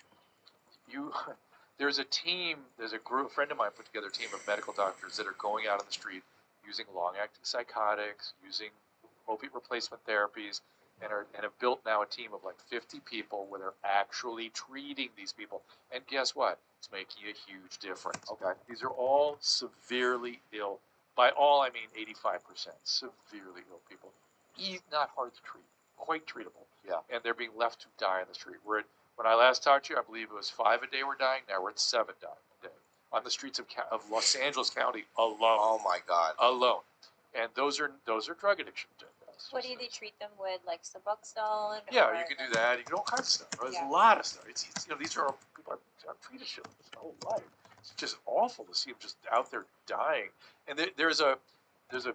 There's a team, there's a group, a friend of mine put together a team of medical doctors that are going out on the street using long-acting psychotics, using opiate replacement therapies, and have built now a team of like 50 people where they're actually treating these people. And guess what? It's making a huge difference. Okay. These are all severely ill. By all, I mean 85% severely ill people. Not hard to treat, quite treatable. Yeah. And they're being left to die on the street. When I last talked to you, I believe it was 5 a day were dying. Now we're at 7 dying a day on the streets of Los Angeles County alone. Oh my God. Alone, and those are drug addiction deaths. What do they treat them with, like Suboxone? Yeah, or you can do that. You can do all kinds of stuff. There's Yeah. a lot of stuff. It's these are people are treated shit like this their whole life. It's just awful to see them just out there dying. And there's a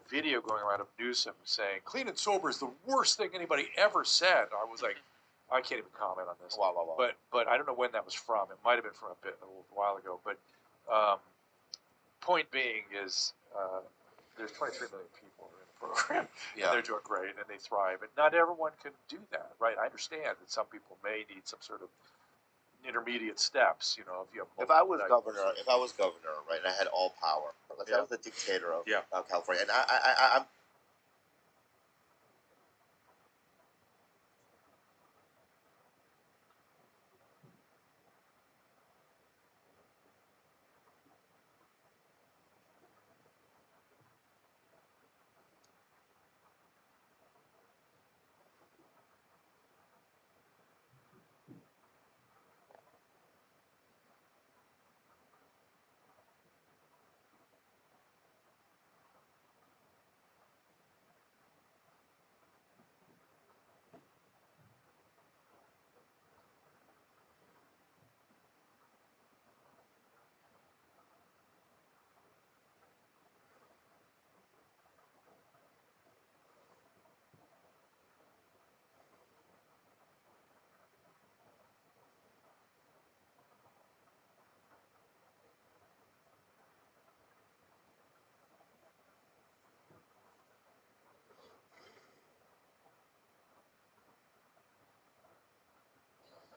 video going around of Newsom saying clean and sober is the worst thing anybody ever said. I was like, I can't even comment on this. Wow. But I don't know when that was from. It might have been from a little while ago. But point being is there's 23 million people in the program, Yeah. and they're doing great, and they thrive. And not everyone can do that, right? I understand that some people may need some sort of intermediate steps. If I was governor, right, and I had all power, let's say I was the dictator of California, and I'm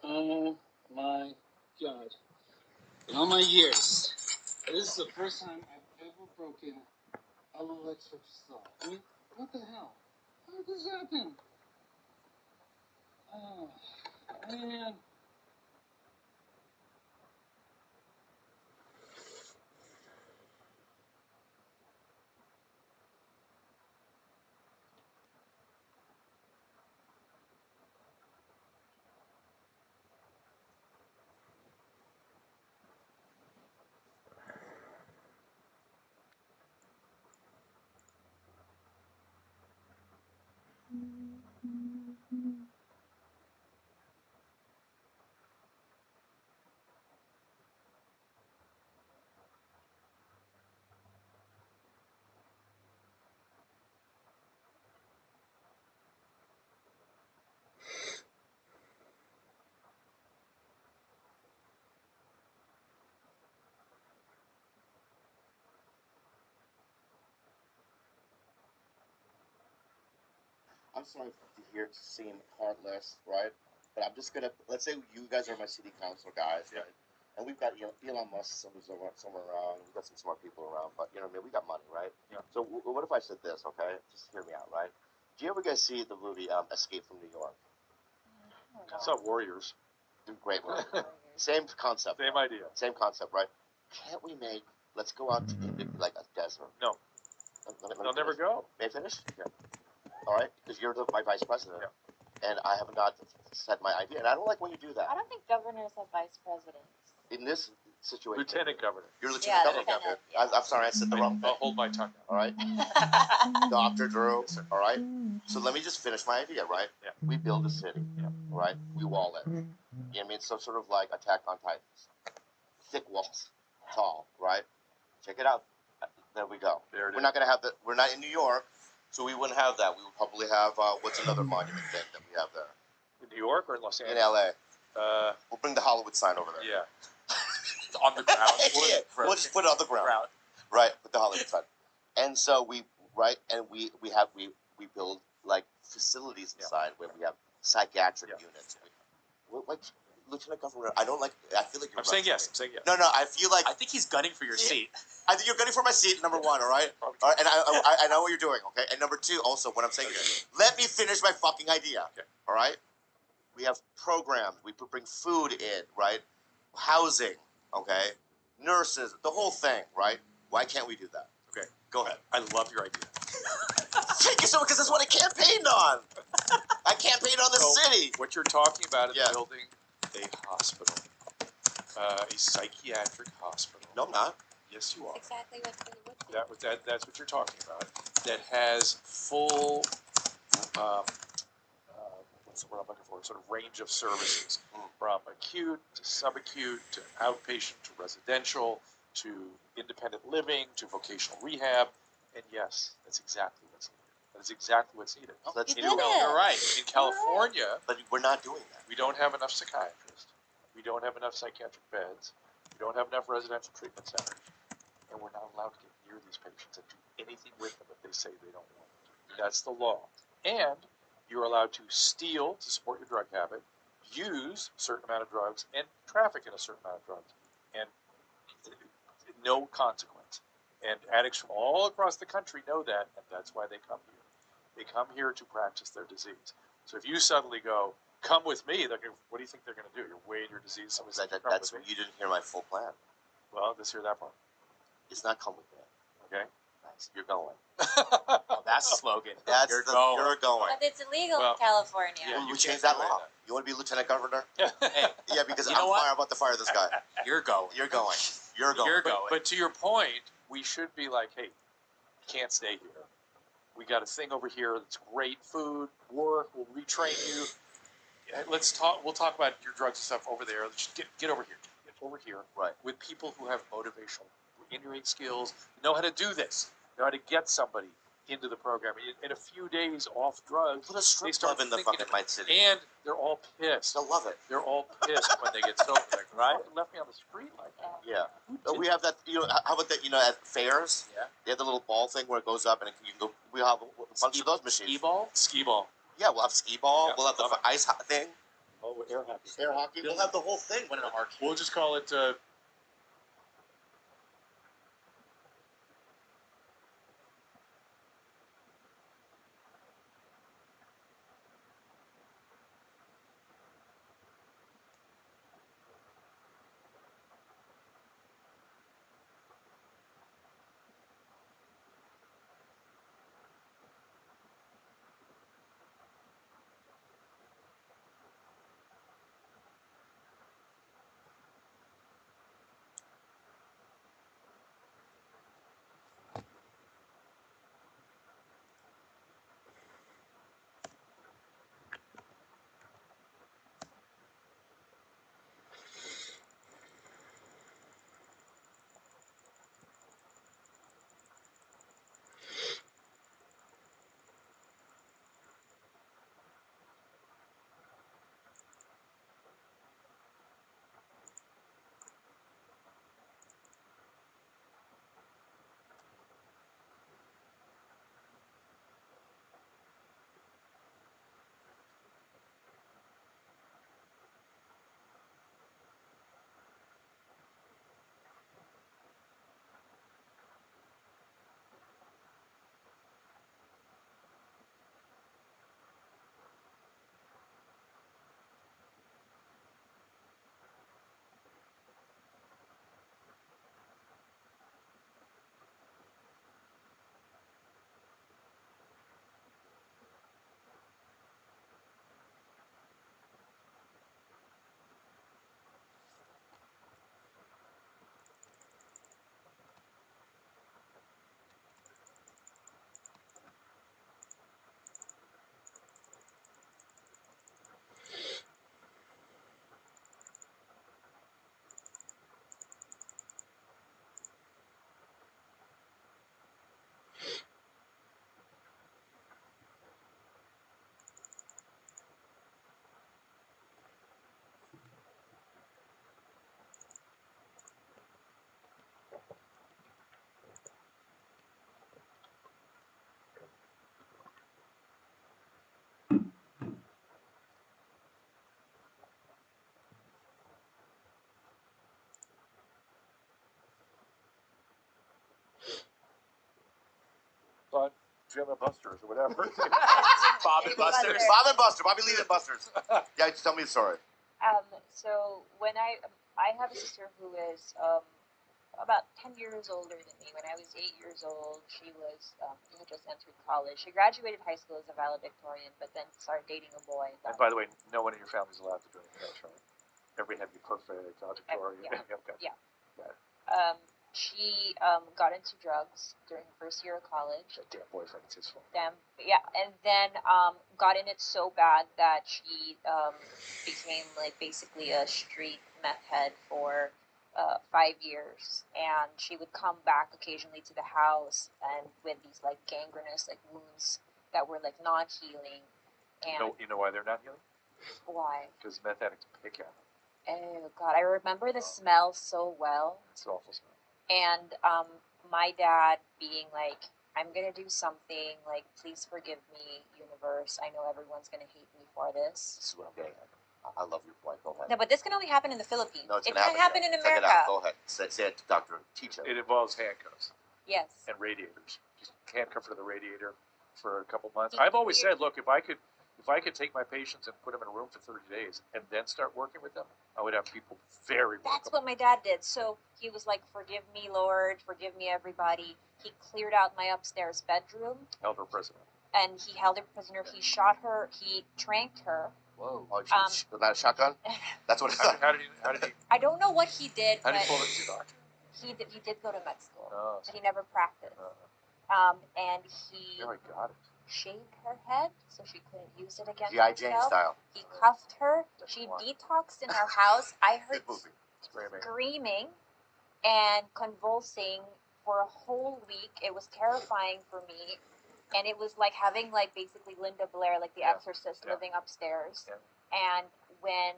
Oh my God. In all my years, this is the first time I've ever broken a little electric saw. I mean, what the hell? How did this happen? Oh, man. I'm sorry to hear it seem heartless, right? But I'm just gonna let's say you guys are my city council guys, Yeah. right? And we've got Elon Musk somewhere around. We've got some smart people around, but we got money, right? Yeah. So what if I said this? Okay, just hear me out, right? Do you ever guys see the movie Escape from New York? It's not Warriors. Great movie. Same concept. Same right? idea. Same concept, right? Can't we make? Let's go out to like a desert. No. Let me They'll never finish. go. May I finish? Yeah. All right, because you're my vice president. Yeah. and I have not said my idea, and I don't like when you do that. I don't think governors have vice presidents. In this situation, Lieutenant governor. you're lieutenant governor. lieutenant, yeah. I'm sorry, I said the wrong thing. I'll hold my tongue. All right, Dr. Drew. All right. So let me just finish my idea. Right. Yeah. We build a city. Yeah. Right. We wall it. You know what I mean? So sort of like Attack on Titans. Thick walls, tall. Right. Check it out. There we go. There it We're is. not gonna have the. We're not in New York, so we wouldn't have that. We would probably have what's another monument thing that we have there In New York or in Los in Angeles? LA. We'll bring the Hollywood sign over there. Yeah. On the ground. Yeah, we'll just put it on the ground. Right, with the Hollywood sign. And so we build like facilities inside where we have psychiatric units. We're like Lieutenant Governor, I don't like. I feel like you're. I'm saying yes. I'm saying yes. No, I feel like I think he's gunning for your seat. I think you're gunning for my seat. Number one, all right, all right, and I know what you're doing. Okay, and number two, also what I'm saying is, let me finish my fucking idea. Okay. All right, we have programs. We bring food in, right? Housing, okay, nurses, the whole thing, right? Why can't we do that? Okay. Go ahead. I love your idea. Thank you so much, because that's what I campaigned on. I campaigned on the So, city. What you're talking about is Yeah. building a hospital, a psychiatric hospital. No, I'm not. Yes, you are. That's exactly what they would do. That's what you're talking about. That has full, what's the word I'm looking for? Sort of range of services, from acute to subacute to outpatient to residential to independent living to vocational rehab. And yes, that's exactly what's needed. That is exactly what's needed. Let's You do did it. it. You're right. In California, But we're not doing that. we don't have enough psychiatrists. We don't have enough psychiatric beds. We don't have enough residential treatment centers. And we're not allowed to get near these patients and do anything with them if they say they don't want to. That's the law. And you're allowed to steal to support your drug habit, use a certain amount of drugs, and traffic in a certain amount of drugs. And no consequence. And addicts from all across the country know that, and that's why they come here. They come here to practice their disease. So if you suddenly go, come with me, they're gonna, what do you think they're going to do? You're weighing your disease. Somebody says, come That's with me. you didn't hear my full plan. Well, let's hear that part. It's not come with me. Okay. Nice. You're going. Oh, that's a slogan. That's You're the, going. You're going. But it's illegal Well, in California. yeah. We you change can't that do law. that. You want to be lieutenant governor? Hey, Yeah, because You I'm know what? about to fire this guy. you're going. You're going. You're going. You're But, going. but to your point, we should be like, hey, you can't stay here. We got a thing over here that's great food, work, we'll retrain you. Let's talk. We'll talk about your drugs and stuff over there. Let's get over here. Get over here. Right. With people who have motivational, innate skills, know how to do this, know how to get somebody into the program. In a few days off drugs, Put a strip they start club in the thinking fucking of- Might City. and they're all pissed. They'll love it. They're all pissed when they get sober. Like, right? You left me on the street like that. Yeah. Who We did have that. How about that? At fairs, Yeah. they have the little ball thing where it goes up and you can go. We have a bunch of those machines. Skee ball? Skee ball. Yeah, we'll have skee ball. Yeah, We'll have the love it. ice thing, Oh, air hockey. air hockey. We'll have the whole thing. What an arcade. We'll just call it Jim and Buster's or whatever. Bob and Buster's. Bob and Buster. Bobby Lee and Buster's. Yeah, just tell me the story. So when I have a sister who is about 10 years older than me. When I was 8 years old, she had just entered college. She graduated high school as a valedictorian, but then started dating a boy. And by the way, no one in your family is allowed to do anything else, right? Everybody had to be perfect, valedictorian. Yeah. Okay. Yeah. Got it. She got into drugs during her first year of college. That damn boyfriend, it's his fault. Yeah, and then got in it so bad that she became like basically a street meth head for 5 years, and she would come back occasionally to the house and with these like gangrenous like wounds that were like not healing. And You know why they're not healing? why? Because meth addicts pick at them. Oh God, I remember the smell so well. It's an awful smell. And my dad being like, I'm gonna do something, like, please forgive me, universe. I know everyone's gonna hate me for this. This is what I'm getting at. I love your point. Go ahead. No, but this can only happen in the Philippines. No, it's it gonna can't happen in Check America. it out. Go ahead. Say it to Dr. Teacher. It involves handcuffs Yes. and radiators. Just handcuff her to the radiator for a couple months. I've always said, look, if I could take my patients and put them in a room for 30 days and then start working with them, I would have people very That's welcome. what my dad did. So he was like, forgive me, Lord, forgive me, everybody. He cleared out my upstairs bedroom. Held her prisoner. And he held her prisoner. He shot her. He tranked her. Whoa. Oh, was that a shotgun? That's what it's like. How did he I don't know what he did, how but did he pull it? Is he a doctor? he did go to med school, Oh, but he never practiced. And he I got it. shaved her head so she couldn't use it against G.I. Jane herself. style. He cuffed her. She detoxed in our house. I heard Good movie. screaming and convulsing for a whole week. It was terrifying for me. And it was like having like basically Linda Blair, like the Yeah. Exorcist, Yeah. living upstairs. Yeah. And when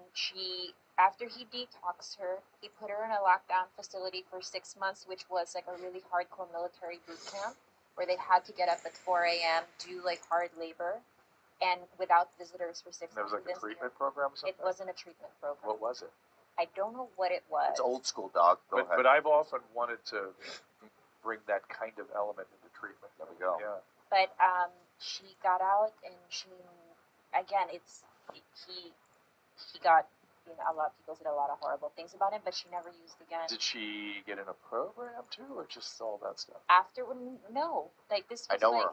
after he detoxed her, he put her in a lockdown facility for 6 months, which was like a really hardcore military boot camp where they had to get up at 4 a.m., do like hard labor, and without visitors for 6 months. There was like a treatment program or something? It wasn't a treatment program. What was it? I don't know what it was. It's old school, dog. Go ahead. But I've often wanted to bring that kind of element into treatment. There we go. Yeah. But she got out, and he got, a lot of people said a lot of horrible things about him, but she never used again. Did she get in a program too, or just all that stuff? No, like this was I know like, her.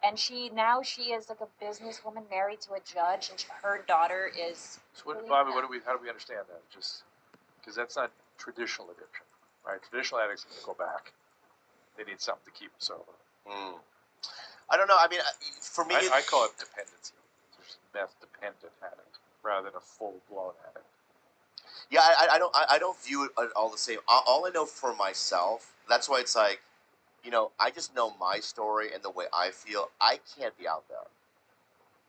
and she is like a businesswoman married to a judge, and her daughter is. So what, really Bobby, bad. how do we understand that? Just because that's not traditional addiction, right? Traditional addicts go back. They need something to keep them sober. I don't know. I mean, for me, I call it dependency. There's meth dependent addict rather than a full blown addict. yeah, I don't view it all the same. All I know for myself, that's why it's like, I just know my story and the way I feel. I can't be out there.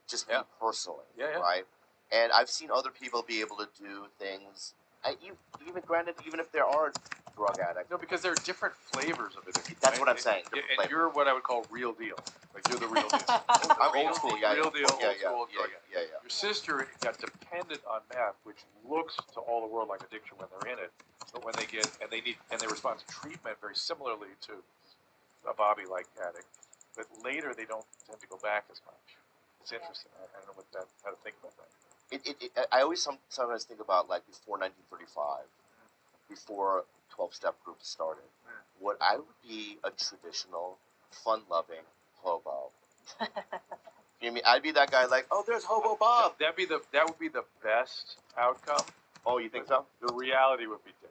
Just me personally, Yeah. right? And I've seen other people be able to do things. Even if there are drug addicts. No, because there are different flavors of addiction. That's right? what I'm saying. And different flavors. you're what I would call real deal. Like you're the real deal. I'm Real old school, yeah. Real deal, yeah, old school drug addict. yeah. Your sister got dependent on meth, which looks to all the world like addiction when they're in it, but when they they respond to treatment very similarly to a Bobby-like addict, but later they don't tend to go back as much. It's interesting. I don't know how to think about that. I always sometimes think about like before 1935, before 12-step groups started, what I would be a traditional, fun-loving hobo. You know what I mean? I'd be that guy like, oh, there's Hobo Bob. That would be the best outcome. Oh, you think so? The reality would be dead.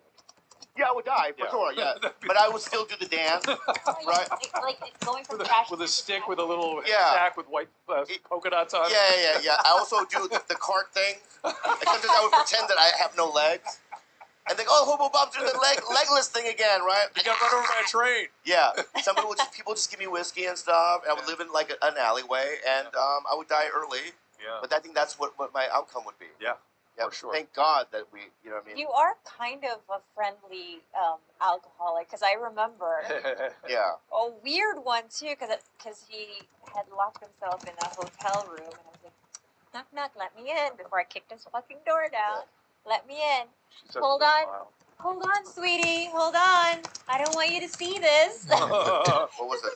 Yeah, I would die for sure. Yeah, but I would still do the dance, right? Like going from trash With a stick with a little Yeah. sack with white polka dots on it. Yeah. I also do the cart thing. Like sometimes I would pretend that I have no legs. And they go, oh, Hobo Bob's doing the legless thing again, right? You got run over by a train. Yeah. People just give me whiskey and stuff. And I would live in like an alleyway, and I would die early. Yeah. But I think that's what my outcome would be. Yeah. Yeah. For sure. Thank God that we, you know what I mean? You are kind of a friendly alcoholic, because I remember Yeah. a weird one too, because he had locked himself in a hotel room, and I was like, knock knock, let me in, before I kicked his fucking door down. Let me in. She says Hold with a on. smile. Hold on, sweetie. Hold on. I don't want you to see this. What was it?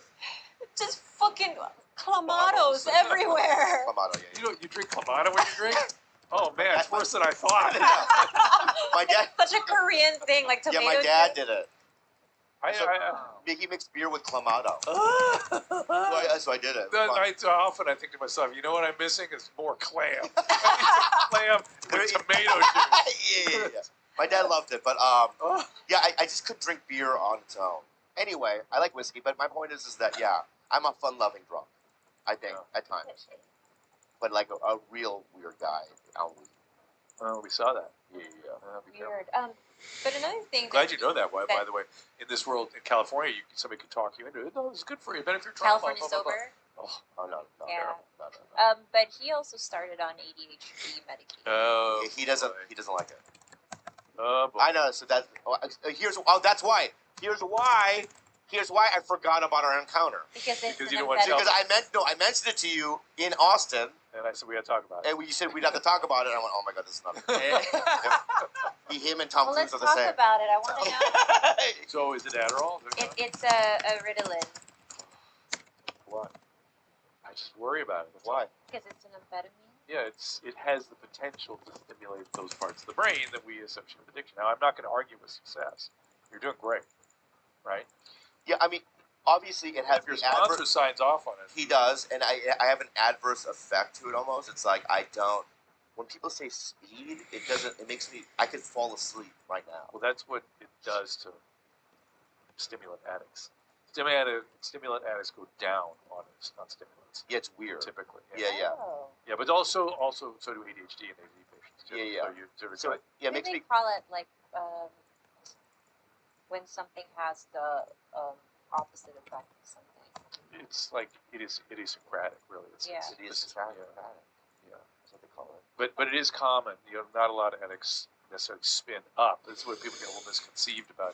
Just fucking clamatos everywhere. Clamato, yeah. You know, you drink Clamato when you drink? Oh man, it's worse than I thought. My dad. It's such a Korean thing, like tomato Yeah, my dad juice. did it. He mixed beer with Clamato. So I did it. Often I think to myself, you know what I'm missing is more clam. Clam with tomato juice. Yeah. My dad loved it, but yeah, I just couldn't drink beer on its own. Anyway, I like whiskey, but my point is that yeah, I'm a fun-loving drunk. I think at times, but like a real weird guy. Oh, we saw that. Yeah. Be careful. Weird. But another thing. Glad you know that. By the way, in this world, in California, somebody could talk you into it. No, it's good for you. Better if you're trauma. California sober. Oh no. Yeah. No. But he also started on ADHD medication. Oh, He doesn't like it. Oh, boy. I know. So that's that's why. Here's why I forgot about our encounter. Because you don't want to tell amphetamine. I mentioned it to you in Austin, and I said we had to talk about it. and you said we'd have to talk about it. And I went, oh my god, this is not. Him and Tom Well, Cruise let's are the talk same. about it. I want to know. So is it Adderall? It's a Ritalin. What? I just worry about it. Why? Because it's an amphetamine. Yeah, it has the potential to stimulate those parts of the brain that we associate with addiction. Now, I'm not going to argue with success. You're doing great, right? Yeah, I mean, obviously it has If your the sponsor adverse. signs off on it, He does, and I have an adverse effect to it almost. It's like I don't. When people say speed, it doesn't. It makes me. I could fall asleep right now. well, that's what it does to stimulant addicts. Stimulant addicts go down on stimulants. Yeah, it's weird. Typically. Yeah. Oh. Yeah, but also so do ADHD and ADD patients too. Yeah. So you sort of So yeah, it What makes do they me. call it? Like when something has the opposite effect of something. it's like it is idiosyncratic, really. Yeah. Idiosyncratic. Yeah. That's what they call it. But it is common. Not a lot of addicts necessarily spin up. That's what people get a little misconceived about.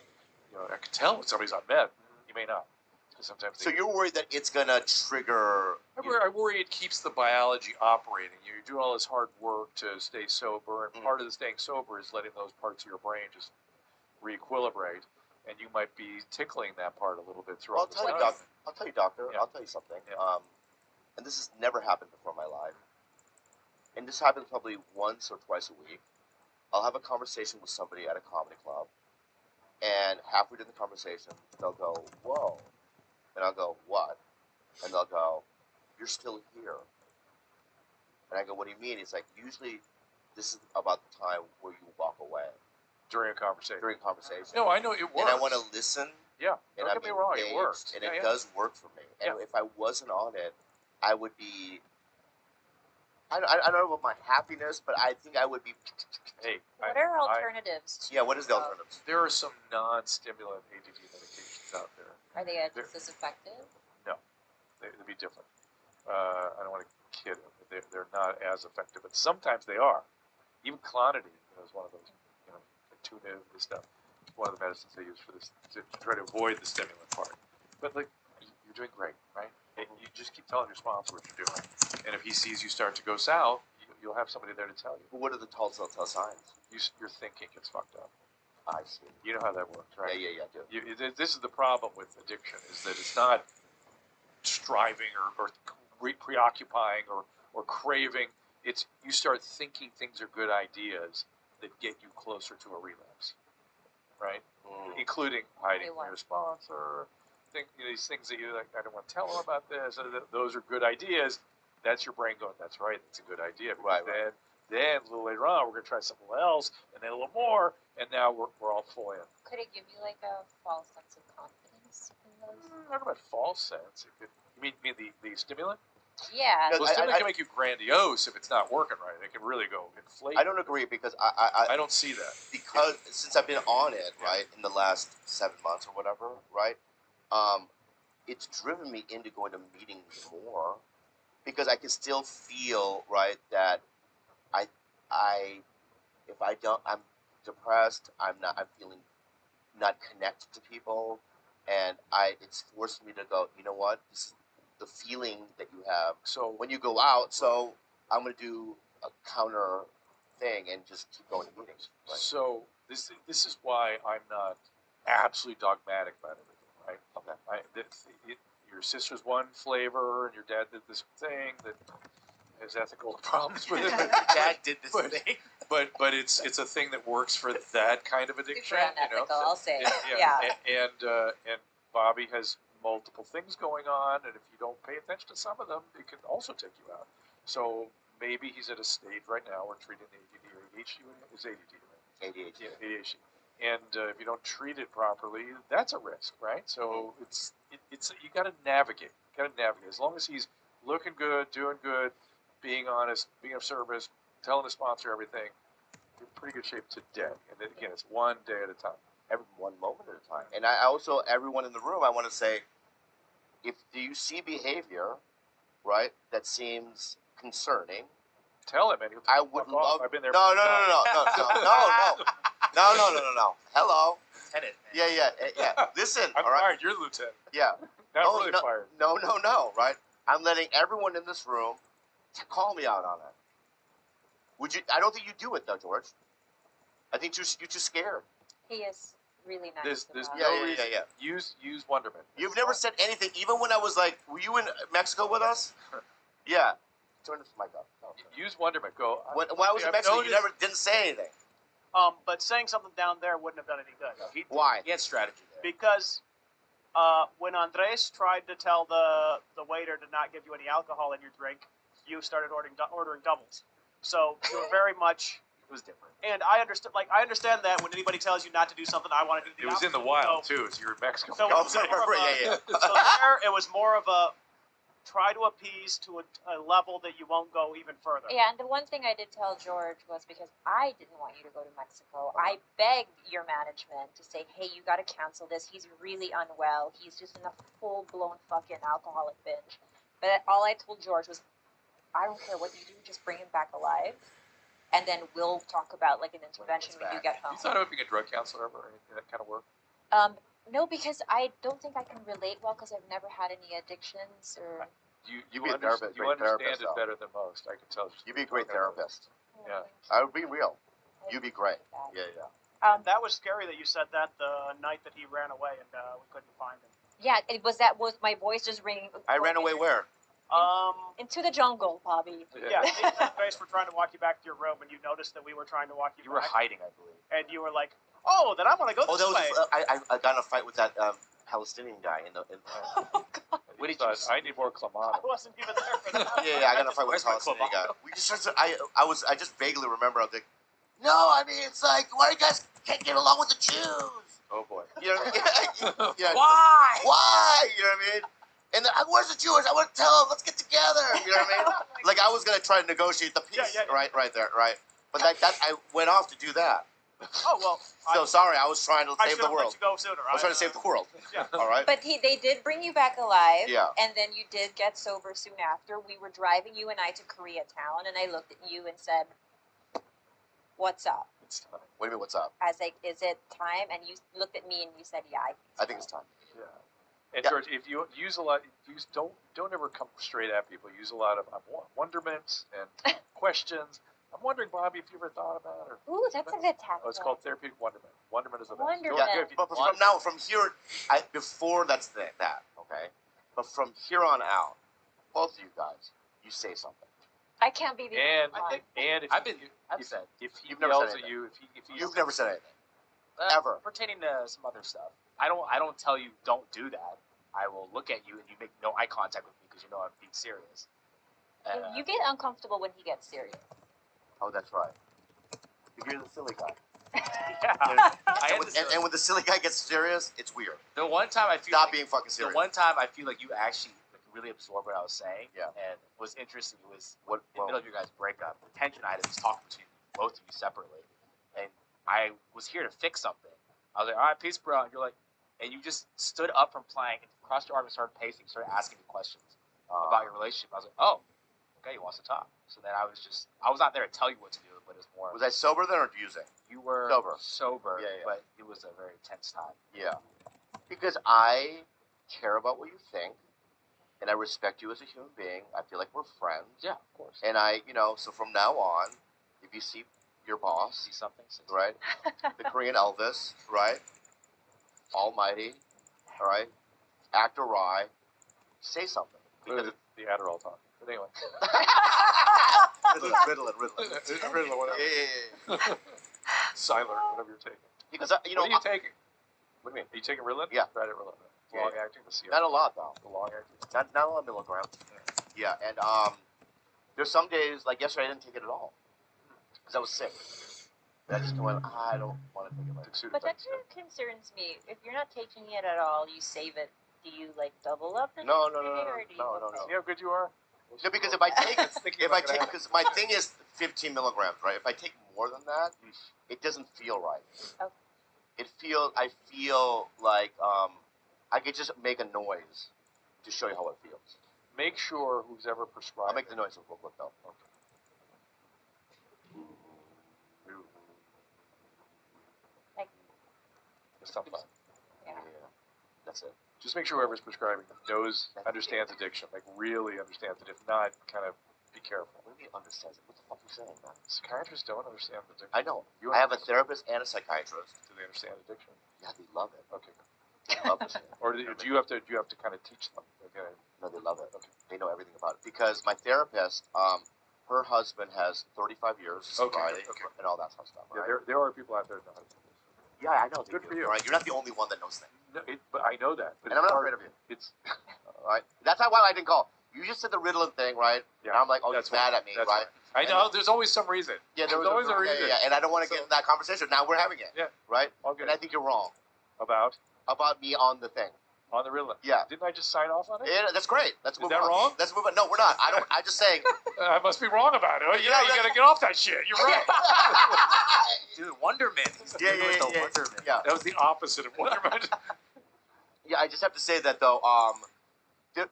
I can tell when somebody's on meth. You may not. Sometimes. So you're worried that it's gonna trigger. I worry it keeps the biology operating. You're doing all this hard work to stay sober, and part of the staying sober is letting those parts of your brain just re-equilibrate, and you might be tickling that part a little bit throughout the time. I'll tell you, doctor. Yeah. I'll tell you something. Yeah. And this has never happened before in my life. And this happens probably once or twice a week. I'll have a conversation with somebody at a comedy club, and halfway through the conversation, they'll go, "Whoa," and I'll go, "What?" And they'll go, "You're still here." And I go, "What do you mean?" He's like, "Usually, this is about the time where you walk away During a conversation. during conversation." No, I know it works. And I want to listen. Yeah, And don't get me wrong, it works. And Yeah, it yeah. does work for me. And Yeah. if I wasn't on it, I would be. I don't know about my happiness, but I think I would be. Hey, What are alternatives to Yeah, what is the alternatives? there are some non-stimulant ADD medications out there. Are they just as effective? They'd be different. I don't want to kid them. They're not as effective, but sometimes they are. Even clonidine is one of those, Tunev, this stuff. One of the medicines they use for this to try to avoid the stimulant part. But you're doing great, right? And you just keep telling your sponsor what you're doing, and if he sees you start to go south, you'll have somebody there to tell you. But what are the telltale signs? Your thinking gets fucked up. I see. You know how that works, right? Yeah, I do. This is the problem with addiction: is that it's not striving or preoccupying or craving. It's you start thinking things are good ideas that get you closer to a relapse, right? Including hiding from your sponsor, these things that you're like, I don't want to tell them about this. Those are good ideas. That's your brain going, that's right, that's a good idea. Right. Then a little later on, we're going to try something else, and then a little more, and now we're all full in. Could it give you like a false sense of confidence in those? I don't know about false sense. It could, you mean the stimulant? Yeah. No, Well, stimulant can make you grandiose if it's not working right. It can really go inflate. I don't agree because I don't see that. because since I've been on it, right, in the last 7 months or whatever, right, it's driven me into going to meetings more because I can still feel, right, that if I don't, I'm depressed, I'm feeling not connected to people, and it's forced me to go, you know what, this is the feeling that you have So when you go out, so I'm going to do a counter thing and just keep going to meetings. Right? So this is why I'm not absolutely dogmatic about everything, right? Okay. your sister's one flavor and your dad did this thing that has ethical problems with it. Dad did this But- thing. But it's a thing that works for that kind of addiction. Super unethical, I'll say. Yeah. And Bobby has multiple things going on, and if you don't pay attention to some of them, it can also take you out. So maybe he's at a stage right now where treating the ADD or ADHD is ADD, right? ADHD. Yeah, ADHD. And if you don't treat it properly, that's a risk, right? So it's you got to navigate. As long as he's looking good, doing good, being honest, being of service, telling the sponsor everything, you're in pretty good shape today. And then again, it's one day at a time. Every one moment at a time. And I also, everyone in the room, I want to say, if you see behavior, right, that seems concerning, Tell him, man. He'll I tell you, would "Fuck off. love. I've been there. No, for no, a no, time." no. Hello. Tenant. Yeah. Listen, I'm all right. fired. You're the lieutenant. Yeah. Not No, really no, fired. No, right? I'm letting everyone in this room call me out on it. Would you? I don't think you do it though, George. I think you're too scared. He is really nice. There's about no it. reason. Yeah. Use Wonderman. You've never said anything, even when I was like, "Were you in Mexico with us?" Yeah. Turn this mic up. No. Use Wonderman. Go. When I was in I've Mexico, you noticed- never didn't say anything. But saying something down there wouldn't have done any good. Why? He had strategy there. Because when Andres tried to tell the waiter to not give you any alcohol in your drink, you started ordering doubles. So you were very much. It was different. And I understand that when anybody tells you not to do something, I want to do the It was in the opposite. wild too. So you're in Mexico. So, Oh, it was more of a- yeah. so there, it was more of a try to appease to a level that you won't go even further. Yeah, and the one thing I did tell George was because I didn't want you to go to Mexico, I begged your management to say, hey, you got to cancel this. He's really unwell. He's just in a full-blown fucking alcoholic binge. But all I told George was, I don't care what you do, just bring him back alive. And then we'll talk about like an intervention when you get home. You thought about being a drug counselor ever, or anything that kind of work? No, because I don't think I can relate well because I've never had any addictions or. You be a understand, therapist, great therapist, it though. better than most. I can tell. You'd be a great therapist. Yeah. I would be real. You'd be great. Yeah. Yeah. That was scary that you said that the night that he ran away and we couldn't find him. Yeah, it was my voice just ringing. I ran away where? Into the jungle, Bobby. Yeah, Andres were trying to walk you back to your room, and you noticed that we were trying to walk you You were back. hiding, I believe. And you were like, "Oh, then I want to go Oh, this that way." was. I got in a fight with that Palestinian guy in the. What did Thought, you I need more I Clamato. wasn't even there for that. Yeah, I got in a fight with Where's a my Palestinian guy. Clamato? We just started. I just vaguely remember. I was like, no, I mean it's like why you guys can't get along with the Jews? Oh boy. You know? Yeah. Why? Why? You know what I mean? And then, where's the Jewish? I want to tell them. Let's get together. You know what I mean? Like I was gonna try to negotiate the peace. Yeah. Right there. But that I went off to do that. Oh well. So sorry, I was trying to I save should the have let world. you go sooner. I was trying to save the world. Yeah. All right. But they did bring you back alive. Yeah. And then you did get sober soon after. We were driving you and I to Koreatown, and I looked at you and said, "What's up?" It's time. What do you mean? What's up? I was like, "Is it time?" And you looked at me and you said, "Yeah, I think it's time. Yeah. And Yeah. George, if you use a lot, don't ever come straight at people. Use a lot of wonderment and questions. I'm wondering, Bobby, if you ever thought about it. Ooh, that's a good tactic." Oh, it's called therapeutic wonderment. Wonderment is the best. Wonderment. Yeah, George, but from here, before that's that, okay? But from here on out, both of you guys, you say something. I can't be the And only one. and if I've if, said. if he You've never yells said at anything. you, if he You've never said anything. Ever. Pertaining to some other stuff. I don't tell you don't do that. I will look at you and you make no eye contact with me because you know I'm being serious. You get uncomfortable when he gets serious. Oh, that's right. You're the silly guy. Yeah. I had this, And when the silly guy gets serious, it's weird. the one time I feel Stop like, being fucking the serious. one time I feel like you actually really absorbed what I was saying. Yeah. And was interesting. It was What? in the middle of your guys' breakup. The tension items talking between both of you separately, and I was here to fix something. I was like, all right, peace, bro. And you're like, and you just stood up from playing and crossed your arms and started pacing, started asking me questions about your relationship. I was like, oh, okay, he wants to talk. So then I was not there to tell you what to do, but it was more. Was I sober then or using? You were Sober. Yeah. but it was a very tense time. Yeah. Because I care about what you think, and I respect you as a human being. I feel like we're friends. Yeah, of course. And so from now on, if you see your boss, See something, right, the Korean Elvis, right, Almighty, all right, act awry, say something because The Adderall talk. But anyway. Ritalin. Ritalin, whatever. Yeah. Siler, whatever you're taking. Because What are you taking? What do you mean? Are you taking Ritalin? Yeah. Right, Ritalin. Yeah. Long acting. Not a lot though. The long acting. Not a lot of milligrams. Yeah, and there's some days like yesterday I didn't take it at all because I was sick. And I just went, I don't want to take it. Right. But that kind of concerns me. If you're not taking it at all, you save it. Do you like double up the No, next day, or do you no. See how good you are? No, because if I take because my thing is 15 milligrams, right? If I take more than that, it doesn't feel right. Okay. I feel like I could just make a noise to show you how it feels. Make sure who's ever prescribed. I'll make the noise real quick though. Like, It's not fun. yeah. That's it. Just make sure whoever's prescribing understands addiction, like really understands it. If not, kind of be careful. What do you mean understands it? What the fuck are you saying, man? Psychiatrists don't understand addiction. I know. You I have a therapist and a psychiatrist. Do they understand addiction? Yeah, they love it. Okay. They love it. Or do you have to kind of teach them? Okay. No, they love it. Okay. They know everything about it because my therapist, her husband has 35 years of sobriety and all that sort of stuff. Right? Yeah, there are people out there that know how to do this. Yeah, I know. Good for you. Right? You're not the only one that knows that. No, but I know that. But And I'm not afraid of you. It's All right. That's why I didn't call. You just said the Ritalin thing, right? Yeah. And I'm like, oh, That's he's mad at me, that's right? I know. There's always some reason. Yeah, there's always a reason. Yeah, and I don't want to get in that conversation. Now we're having it. Yeah. Right? All good. And I think you're wrong About me on the thing. on the Ritalin. Yeah. Didn't I just sign off on it? Yeah, that's great. Let's Is move that on. wrong? Let's move on. No, we're not. I'm just saying. I must be wrong about it. Oh, yeah, No, you gotta get off that shit. You're right. Dude, Wonderman. Yeah. Wonderman. Yeah. That was the opposite of Wonderman. Yeah, I just have to say that though. But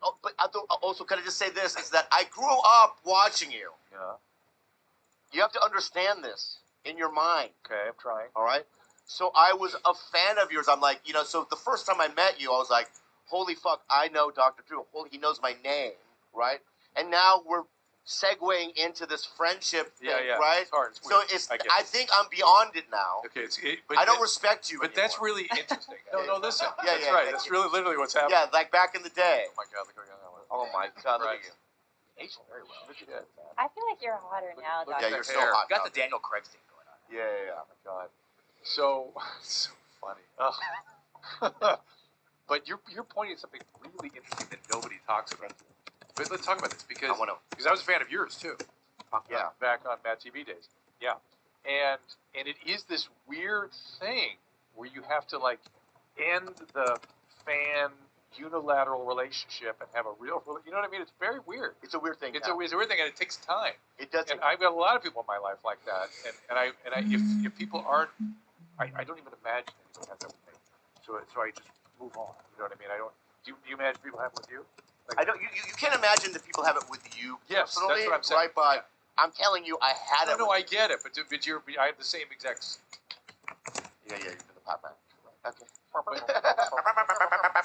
also, can I just say this? Is that I grew up watching you. Yeah. You have to understand this in your mind. Okay, I'm trying. All right. So I was a fan of yours. I'm like, so the first time I met you, I was like, holy fuck, I know Dr. Drew. Holy, he knows my name, right? And now we're segueing into this friendship thing, Yeah. right? It's hard. It's So weird. I think I'm beyond it now. Okay, I don't respect you But anymore. that's really interesting. No, listen. Yeah, That's yeah, right. yeah. That's really literally what's happening. Yeah, like back in the day. Oh my God, look at that one. Oh my God, look Right. at you. Aged very well. Look at that. I feel like you're hotter now, look Doctor. Yeah, you're so hair. hot. You got now. the Daniel Craig thing going on. Yeah. Oh my God. So funny. Ugh. But you're pointing at something really interesting that nobody talks about. But let's talk about this because I want to. I was a fan of yours too. Yeah. Back on Mad TV days. Yeah. And it is this weird thing where you have to like end the fan unilateral relationship and have a real, you know what I mean? It's very weird. It's a weird thing. It's now. a weird thing, and it takes time. It does. And I've got a lot of people in my life like that, and if people aren't, I don't even imagine anyone has that with me. So I just move on. You know what I mean? I don't. Do you imagine people have it with you? Like, I don't. You can't imagine that people have it with you Yes, personally, that's what I'm saying. right? But I'm telling you, I had it. No, with I get it, but I have the same exact. Yeah, you're the pop man. Okay.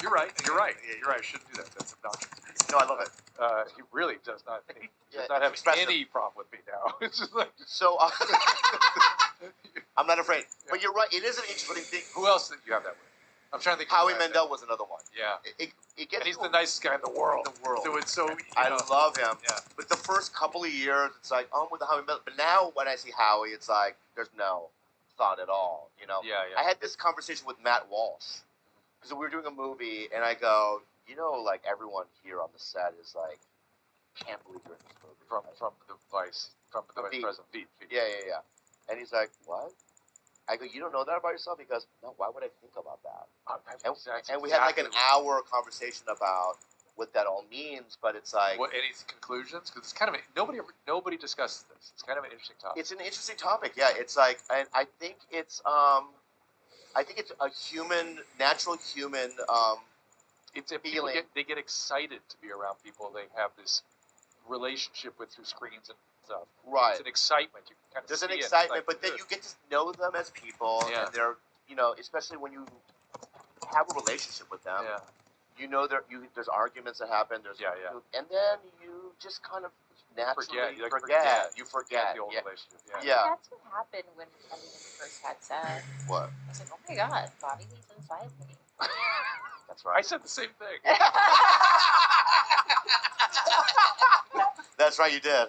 You're right. You're right. I shouldn't do that. That's obnoxious. No, I love it. He really does not. He does Yeah, not have it's expressive. any problem with me now. It's just like. So I'm not afraid. But you're right. It is an interesting thing. Who else did you have that with? I'm trying to think. Howie who I had Mandel was another one. that. Yeah. It gets. And he's the nicest guy in the world. So it's so. I love him. Yeah. But the first couple of years, it's like, oh, I'm with the Howie Mandel. But now when I see Howie, it's like there's no thought at all. Yeah. I had this conversation with Matt Walsh because we were doing a movie, and I go, like everyone here on the set is like, can't believe you're in this movie. From the vice president Veep. Yeah. And he's like, what? I go, you don't know that about yourself? He goes, no, why would I think about that? And we had like an hour conversation about what that all means, but it's like... Any conclusions? Because it's kind of, nobody discusses this. It's kind of an interesting topic. It's an interesting topic, yeah. It's like, and I think it's a natural human It's a feeling. they get excited to be around people they have this relationship with through screens and stuff. Right. It's an excitement. You can kind of There's see an it. excitement, It's like, but then you get to know them as people, Yeah. and they're, especially when you have a relationship with them, Yeah. there's arguments that happen, Yeah. and then you just kind of naturally You forget. You forget forget. the old Yeah. relationship. Yeah. That's what happened when we first had sex. What? I was like, oh my God, Bobby Lee's inside me. That's I right. said the same thing. That's right, you did.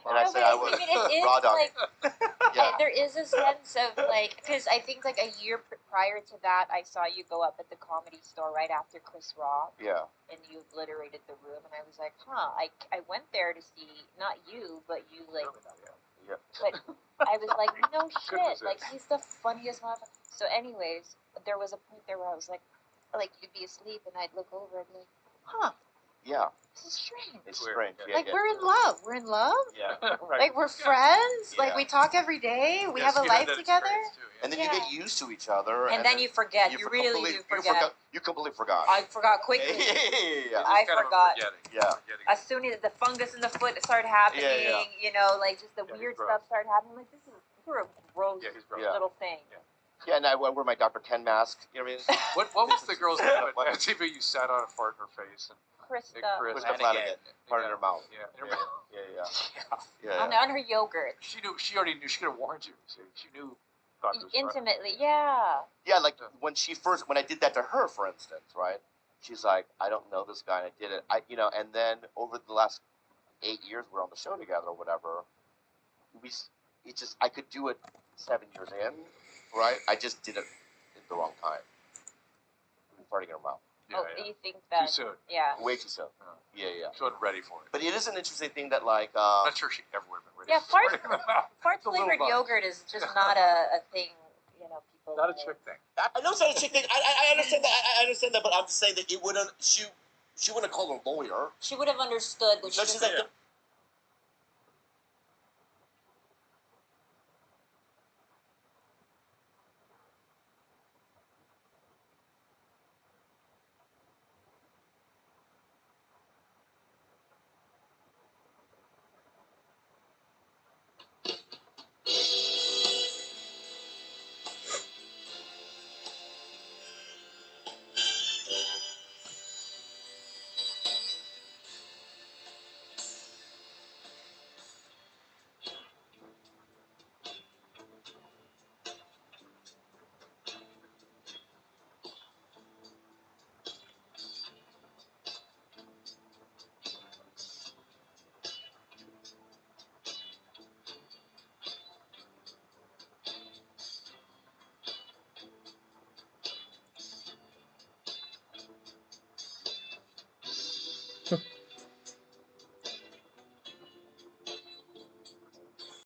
And I No, said but I was it is raw dog. like Yeah. there is a sense of like, because I think like a year prior to that, I saw you go up at the Comedy Store right after Chris Rock, Yeah. and you obliterated the room, and I was like, huh, I went there to see not you, but you like, Yeah. but I was like, no shit, resist. like he's the funniest motherfucker. So, anyways, there was a point there where I was like you'd be asleep, and I'd look over and be like, huh, Yeah. this is strange. It's Weird. strange. Yeah. Yeah, Like yeah. we're in love. We're in love. Yeah. Right. Like we're friends. Yeah. Like we talk every day. We Yes, have a you had life that together. experience too, yeah. And then you get used to each other. And then you forget. You really completely- do forget. You completely forgot. I forgot Yeah, quickly. yeah, It's I kind of a forgot. forgetting. Yeah. Forgetting. As soon as the fungus in the foot started happening, Yeah. you know, like just the Yeah, he's weird gross. stuff started happening. Like this is you're a gross Yeah, he's gross. Yeah. little thing. Yeah, and I wear my Dr. Ken mask. You know what I mean? What was the girl's name at TV? You sat on a fart in her face and Krista. Chris Krista Flanagan. Flanagan. Part in her mouth. Yeah, in her Yeah, mouth. yeah. On her yogurt. She knew. She already knew. She could have warned you. She knew. Thought this was right. Intimately, yeah. Yeah, like when I did that to her, for instance, right? She's like, I don't know this guy, and I did it. And then over the last 8 years, we're on the show together or whatever. I could do it 7 years in, right? I just did it at the wrong time. Farting in her mouth. Yeah, Oh, yeah. you think that? Too soon. Yeah. Way too soon. Yeah. She wasn't ready for it. But it is an interesting thing that, like, I'm not sure she ever would have been ready. Yeah, for farts- it. Fart It's a little flavored buzz. yogurt is just not a thing. You know, people. Not a chick thing. I know it's not a chick thing. I understand that. I understand that, but I'm just saying that it wouldn't. She wouldn't have called a lawyer. She would have understood that So she she's was like,